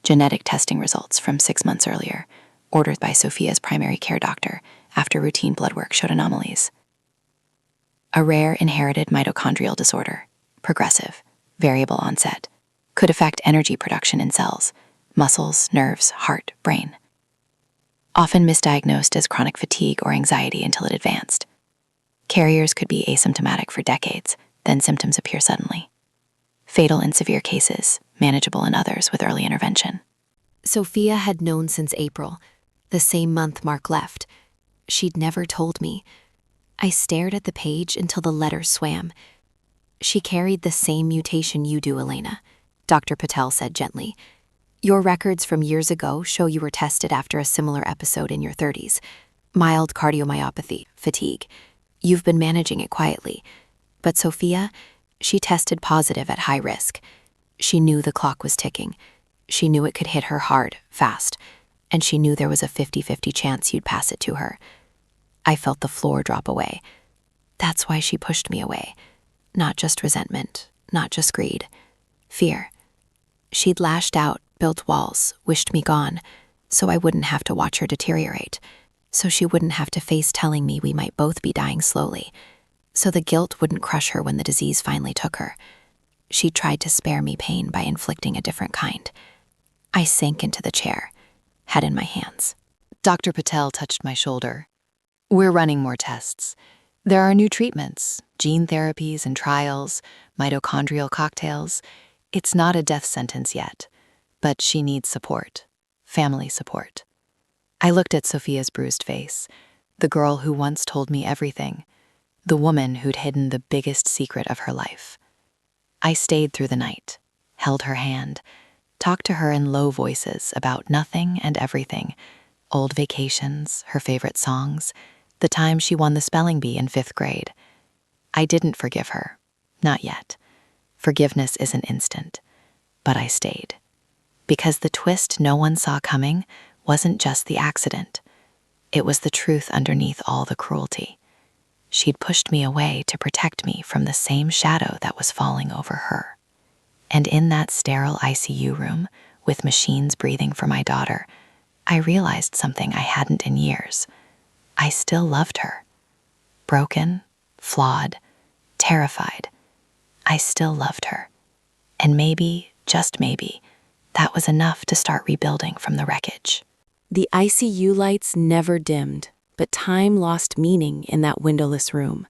genetic testing results from 6 months earlier, ordered by Sophia's primary care doctor after routine blood work showed anomalies. A rare inherited mitochondrial disorder, progressive, variable onset, could affect energy production in cells, muscles, nerves, heart, brain. Often misdiagnosed as chronic fatigue or anxiety until it advanced. Carriers could be asymptomatic for decades, then symptoms appear suddenly. Fatal in severe cases, manageable in others with early intervention. Sophia had known since April, the same month Mark left. She'd never told me. I stared at the page until the letters swam. "She carried the same mutation you do, Elena," Dr. Patel said gently. "Your records from years ago show you were tested after a similar episode in your 30s. Mild cardiomyopathy, fatigue. You've been managing it quietly. But Sophia, she tested positive at high risk. She knew the clock was ticking. She knew it could hit her hard, fast, and she knew there was a 50-50 chance you'd pass it to her." I felt the floor drop away. That's why she pushed me away. Not just resentment, not just greed. Fear. She'd lashed out, built walls, wished me gone, so I wouldn't have to watch her deteriorate, so she wouldn't have to face telling me we might both be dying slowly, so the guilt wouldn't crush her when the disease finally took her. She tried to spare me pain by inflicting a different kind. I sank into the chair, head in my hands. Dr. Patel touched my shoulder. "We're running more tests. There are new treatments, gene therapies and trials, mitochondrial cocktails. It's not a death sentence yet, but she needs support, family support." I looked at Sophia's bruised face, the girl who once told me everything, the woman who'd hidden the biggest secret of her life. I stayed through the night, held her hand, talked to her in low voices about nothing and everything, old vacations, her favorite songs, the time she won the spelling bee in 5th grade. I didn't forgive her, not yet. Forgiveness isn't instant, but I stayed. Because the twist no one saw coming wasn't just the accident. It was the truth underneath all the cruelty. She'd pushed me away to protect me from the same shadow that was falling over her. And in that sterile ICU room, with machines breathing for my daughter, I realized something I hadn't in years. I still loved her. Broken, flawed, terrified. I still loved her. And maybe, just maybe, That was enough to start rebuilding from the wreckage. The ICU lights never dimmed, but time lost meaning in that windowless room.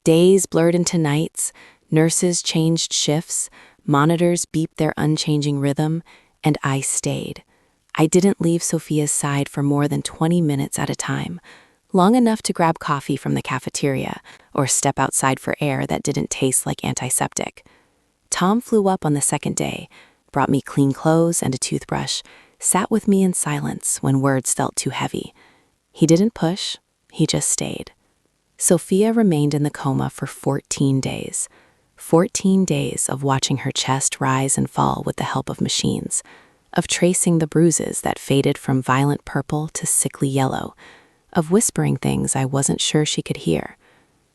Days blurred into nights, nurses changed shifts, monitors beeped their unchanging rhythm, and I stayed. I didn't leave Sophia's side for more than 20 minutes at a time, long enough to grab coffee from the cafeteria or step outside for air that didn't taste like antiseptic. Tom flew up on the second day, brought me clean clothes and a toothbrush, sat with me in silence when words felt too heavy. He didn't push, he just stayed. Sophia remained in the coma for 14 days. 14 days of watching her chest rise and fall with the help of machines, of tracing the bruises that faded from violent purple to sickly yellow, of whispering things I wasn't sure she could hear.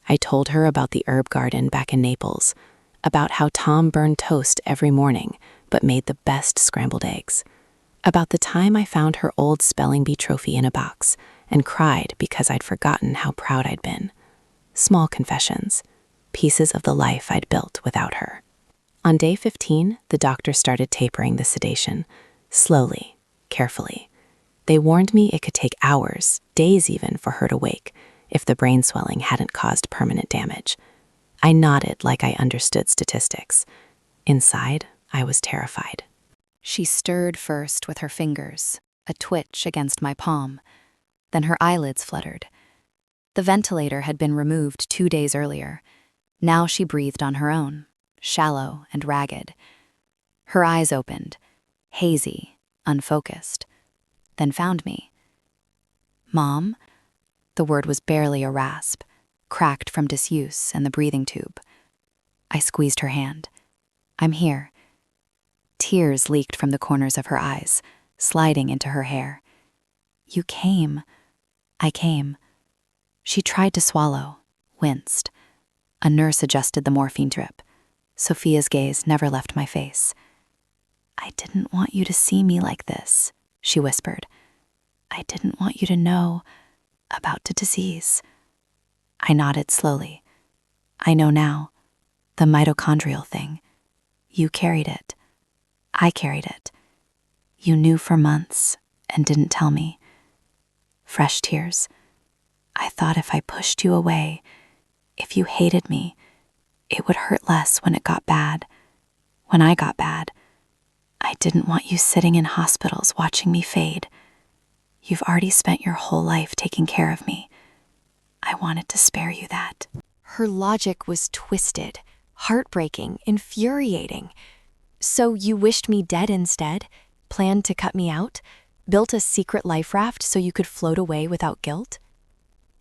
I told her about the herb garden back in Naples, about how Tom burned toast every morning but made the best scrambled eggs, about the time I found her old spelling bee trophy in a box and cried because I'd forgotten how proud I'd been. Small confessions, pieces of the life I'd built without her. On day 15, the doctor started tapering the sedation, slowly, carefully. They warned me it could take hours, days even, for her to wake, if the brain swelling hadn't caused permanent damage. I nodded like I understood statistics. Inside, I was terrified. She stirred first with her fingers, a twitch against my palm. Then her eyelids fluttered. The ventilator had been removed 2 days earlier. Now she breathed on her own, shallow and ragged. Her eyes opened, hazy, unfocused, then found me. "Mom?" The word was barely a rasp, cracked from disuse and the breathing tube. I squeezed her hand. "I'm here." Tears leaked from the corners of her eyes, sliding into her hair. "You came." "I came." She tried to swallow, winced. A nurse adjusted the morphine drip. Sophia's gaze never left my face. "I didn't want you to see me like this," she whispered. "I didn't want you to know about the disease." I nodded slowly. "I know now. The mitochondrial thing. You carried it. I carried it. You knew for months and didn't tell me." Fresh tears. "I thought if I pushed you away, if you hated me, it would hurt less when it got bad. When I got bad, I didn't want you sitting in hospitals watching me fade. You've already spent your whole life taking care of me. I wanted to spare you that." Her logic was twisted, heartbreaking, infuriating. "So you wished me dead instead? Planned to cut me out? Built a secret life raft so you could float away without guilt?"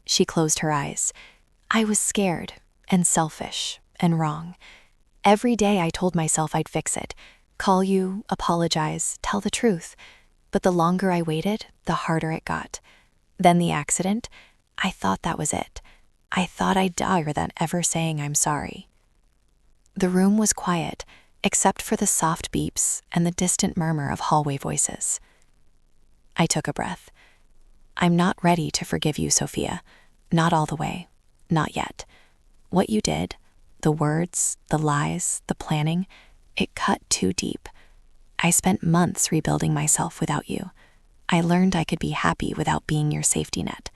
She closed her eyes. "I was scared and selfish and wrong. Every day I told myself I'd fix it. Call you, apologize, tell the truth. But the longer I waited, the harder it got. Then the accident, I thought that was it. I thought I'd die without ever saying I'm sorry." The room was quiet, except for the soft beeps and the distant murmur of hallway voices. I took a breath. "I'm not ready to forgive you, Sophia. Not all the way. Not yet. What you did, the words, the lies, the planning, it cut too deep. I spent months rebuilding myself without you. I learned I could be happy without being your safety net.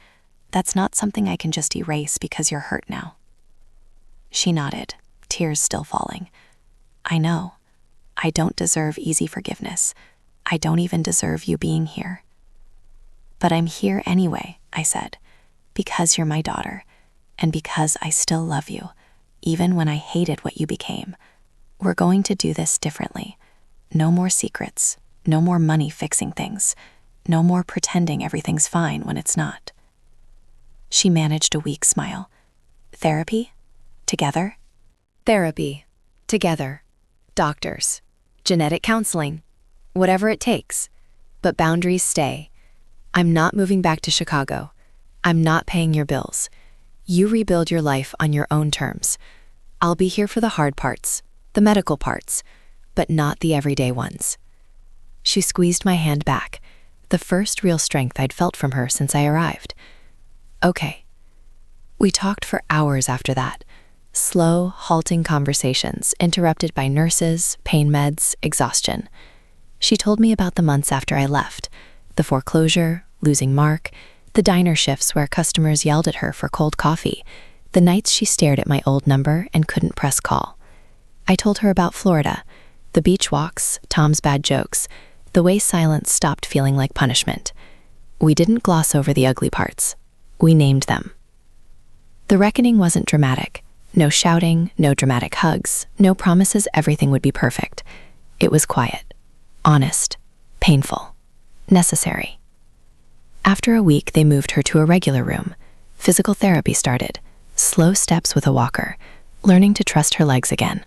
That's not something I can just erase because you're hurt now." She nodded, tears still falling. "I know. I don't deserve easy forgiveness. I don't even deserve you being here." "But I'm here anyway," I said, "because you're my daughter, and because I still love you, even when I hated what you became. We're going to do this differently. No more secrets, no more money fixing things, no more pretending everything's fine when it's not." She managed a weak smile. "Therapy? Together?" "Therapy. Together. Doctors. Genetic counseling. Whatever it takes. But boundaries stay. I'm not moving back to Chicago. I'm not paying your bills. You rebuild your life on your own terms. I'll be here for the hard parts, the medical parts, but not the everyday ones." She squeezed my hand back, the first real strength I'd felt from her since I arrived. "Okay." We talked for hours after that, slow, halting conversations interrupted by nurses, pain meds, exhaustion. She told me about the months after I left, the foreclosure, losing Mark, the diner shifts where customers yelled at her for cold coffee, the nights she stared at my old number and couldn't press call. I told her about Florida, the beach walks, Tom's bad jokes, the way silence stopped feeling like punishment. We didn't gloss over the ugly parts. We named them. The reckoning wasn't dramatic. No shouting, no dramatic hugs, no promises everything would be perfect. It was quiet, honest, painful, necessary. After a week, they moved her to a regular room. Physical therapy started, slow steps with a walker, learning to trust her legs again.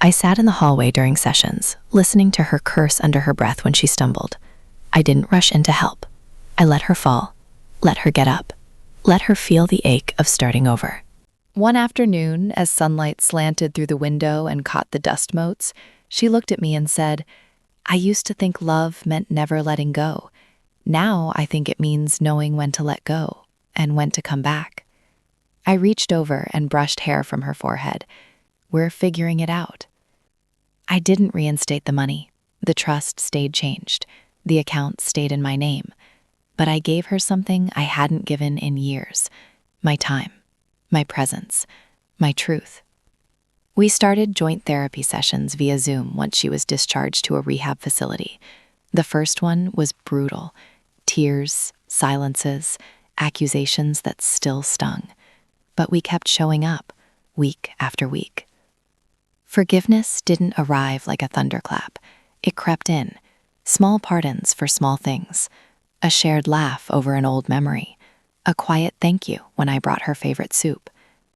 I sat in the hallway during sessions, listening to her curse under her breath when she stumbled. I didn't rush in to help. I let her fall, let her get up, let her feel the ache of starting over. One afternoon, as sunlight slanted through the window and caught the dust motes, she looked at me and said, "I used to think love meant never letting go. Now I think it means knowing when to let go and when to come back." I reached over and brushed hair from her forehead. "We're figuring it out." I didn't reinstate the money. The trust stayed changed. The account stayed in my name. But I gave her something I hadn't given in years: my time, my presence, my truth. We started joint therapy sessions via Zoom once she was discharged to a rehab facility. The first one was brutal. Tears, silences, accusations that still stung. But we kept showing up, week after week. Forgiveness didn't arrive like a thunderclap. It crept in. Small pardons for small things. A shared laugh over an old memory. A quiet thank you when I brought her favorite soup.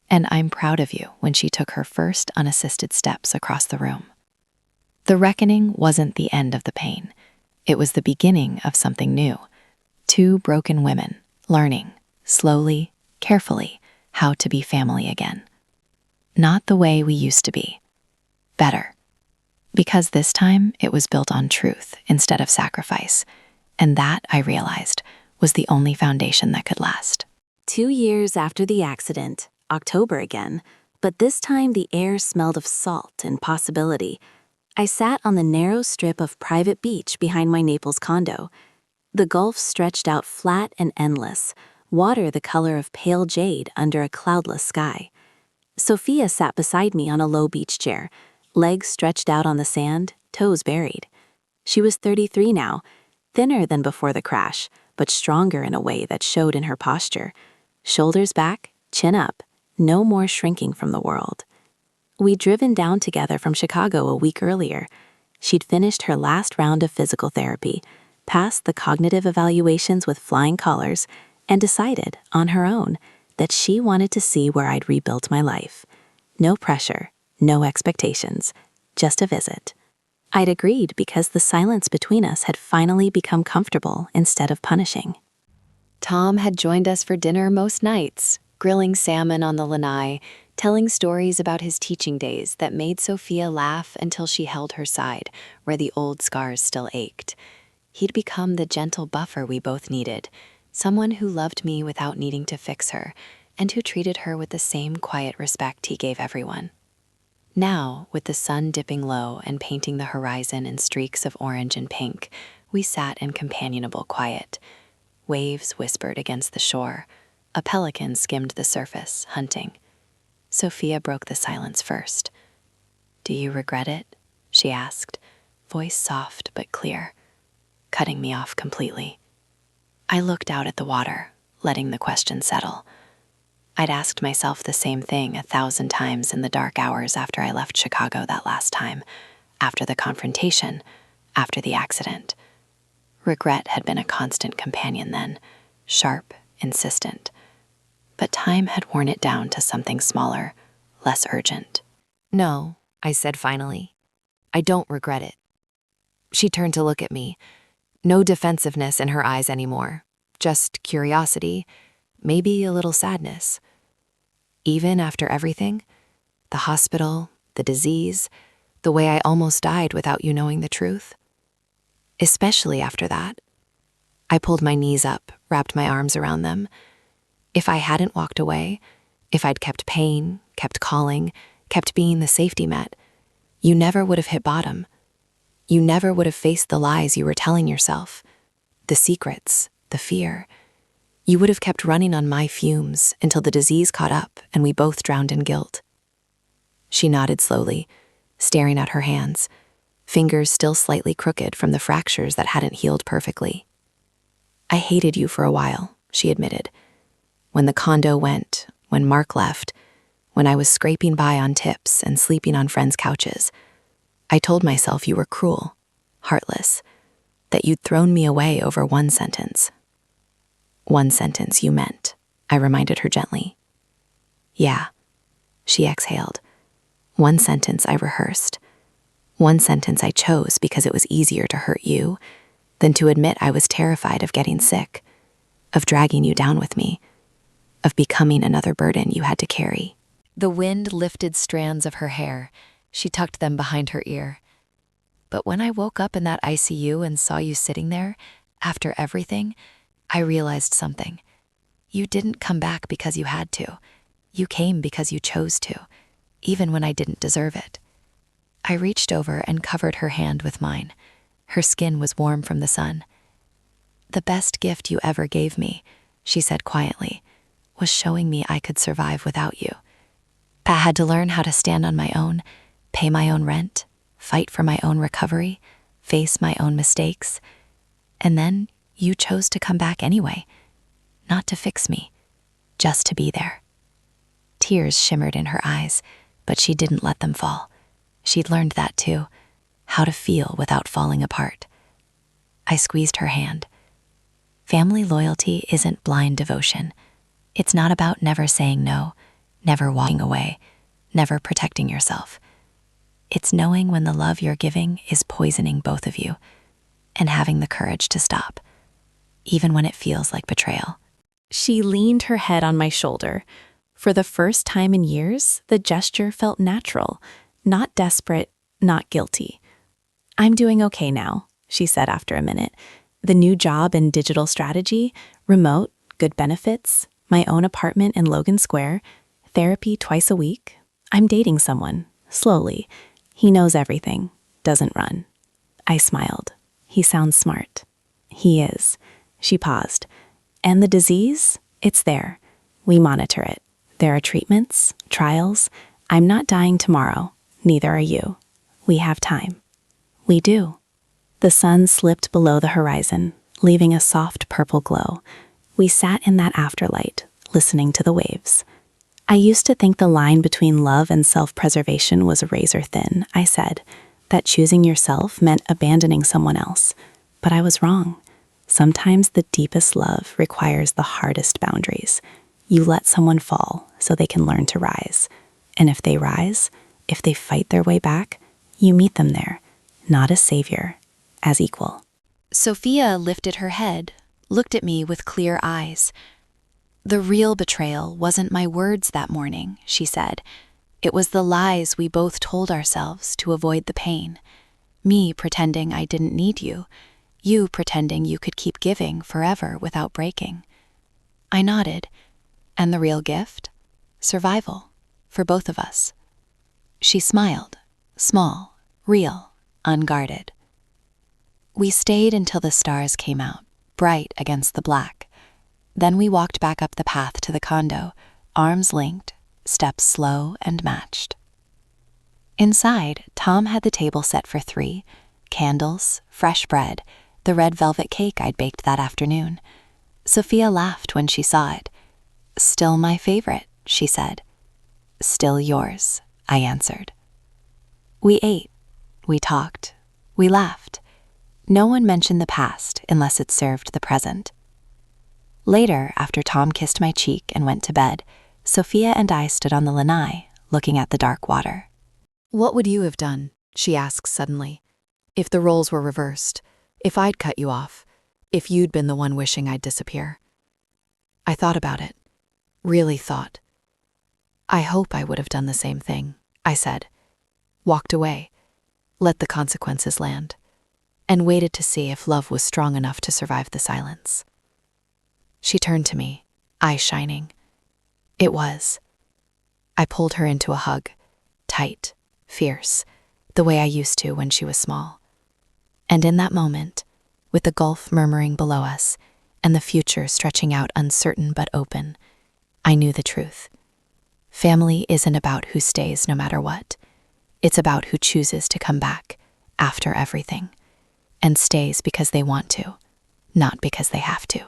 And "I'm proud of you" when she took her first unassisted steps across the room. The reckoning wasn't the end of the pain. It was the beginning of something new. Two broken women learning, slowly, carefully, how to be family again. Not the way we used to be. Better. Because this time it was built on truth instead of sacrifice. And that, I realized, was the only foundation that could last. 2 years after the accident, October again, but this time the air smelled of salt and possibility. I sat on the narrow strip of private beach behind my Naples condo. The Gulf stretched out flat and endless, water the color of pale jade under a cloudless sky. Sophia sat beside me on a low beach chair, legs stretched out on the sand, toes buried. She was 33 now, thinner than before the crash, but stronger in a way that showed in her posture. Shoulders back, chin up, no more shrinking from the world. We'd driven down together from Chicago a week earlier. She'd finished her last round of physical therapy, passed the cognitive evaluations with flying colors, and decided, on her own, that she wanted to see where I'd rebuilt my life. No pressure, no expectations, just a visit. I'd agreed because the silence between us had finally become comfortable instead of punishing. Tom had joined us for dinner most nights, grilling salmon on the lanai, telling stories about his teaching days that made Sophia laugh until she held her side, where the old scars still ached. He'd become the gentle buffer we both needed, someone who loved me without needing to fix her, and who treated her with the same quiet respect he gave everyone. Now, with the sun dipping low and painting the horizon in streaks of orange and pink, we sat in companionable quiet. Waves whispered against the shore. A pelican skimmed the surface, hunting. Sophia broke the silence first. "Do you regret it?" she asked, voice soft but clear, cutting me off completely. I looked out at the water, letting the question settle. I'd asked myself the same thing 1,000 times in the dark hours after I left Chicago that last time, after the confrontation, after the accident. Regret had been a constant companion then, sharp, insistent. But time had worn it down to something smaller, less urgent. "No," I said finally. "I don't regret it." She turned to look at me. No defensiveness in her eyes anymore, just curiosity, maybe a little sadness. Even after everything, the hospital, the disease, the way I almost died without you knowing the truth. Especially after that. I pulled my knees up, wrapped my arms around them. If I hadn't walked away, if I'd kept paying, kept calling, kept being the safety net, you never would have hit bottom. You never would have faced the lies you were telling yourself, the secrets, the fear. You would have kept running on my fumes until the disease caught up and we both drowned in guilt. She nodded slowly, staring at her hands, fingers still slightly crooked from the fractures that hadn't healed perfectly. I hated you for a while, she admitted. When the condo went, when Mark left, when I was scraping by on tips and sleeping on friends' couches, I told myself you were cruel, heartless, that you'd thrown me away over one sentence. One sentence you meant, I reminded her gently. Yeah, she exhaled. One sentence I rehearsed. One sentence I chose because it was easier to hurt you than to admit I was terrified of getting sick, of dragging you down with me, of becoming another burden you had to carry. The wind lifted strands of her hair. She tucked them behind her ear. But when I woke up in that ICU and saw you sitting there, after everything, I realized something. You didn't come back because you had to. You came because you chose to, even when I didn't deserve it. I reached over and covered her hand with mine. Her skin was warm from the sun. The best gift you ever gave me, she said quietly, was showing me I could survive without you. I had to learn how to stand on my own, pay my own rent, fight for my own recovery, face my own mistakes. And then you chose to come back anyway, not to fix me, just to be there. Tears shimmered in her eyes, but she didn't let them fall. She'd learned that too, how to feel without falling apart. I squeezed her hand. Family loyalty isn't blind devotion. It's not about never saying no, never walking away, never protecting yourself. It's knowing when the love you're giving is poisoning both of you and having the courage to stop, even when it feels like betrayal. She leaned her head on my shoulder. For the first time in years, the gesture felt natural, not desperate, not guilty. I'm doing okay now, she said after a minute. The new job in digital strategy, remote, good benefits, my own apartment in Logan Square, therapy twice a week. I'm dating someone, slowly. He knows everything, doesn't run. I smiled. He sounds smart. He is. She paused. And the disease? It's there. We monitor it. There are treatments, trials. I'm not dying tomorrow. Neither are you. We have time. We do. The sun slipped below the horizon, leaving a soft purple glow. We sat in that afterlight, listening to the waves. I used to think the line between love and self-preservation was razor thin, I said, that choosing yourself meant abandoning someone else. But I was wrong. Sometimes the deepest love requires the hardest boundaries. You let someone fall so they can learn to rise. And if they rise, if they fight their way back, you meet them there, not as savior, as equal. Sophia lifted her head, looked at me with clear eyes. The real betrayal wasn't my words that morning, she said. It was the lies we both told ourselves to avoid the pain. Me pretending I didn't need you, you pretending you could keep giving forever without breaking. I nodded. And the real gift? Survival, for both of us. She smiled, small, real, unguarded. We stayed until the stars came out, bright against the black. Then we walked back up the path to the condo, arms linked, steps slow and matched. Inside, Tom had the table set for 3, candles, fresh bread, the red velvet cake I'd baked that afternoon. Sophia laughed when she saw it. Still my favorite, she said. Still yours, I answered. We ate, we talked, we laughed. No one mentioned the past unless it served the present. Later, after Tom kissed my cheek and went to bed, Sophia and I stood on the lanai, looking at the dark water. What would you have done, she asked suddenly, if the roles were reversed, if I'd cut you off, if you'd been the one wishing I'd disappear? I thought about it, really thought. I hope I would have done the same thing, I said. Walked away, let the consequences land, and waited to see if love was strong enough to survive the silence. She turned to me, eyes shining. It was. I pulled her into a hug, tight, fierce, the way I used to when she was small. And in that moment, with the gulf murmuring below us and the future stretching out uncertain but open, I knew the truth. Family isn't about who stays no matter what. It's about who chooses to come back after everything and stays because they want to, not because they have to.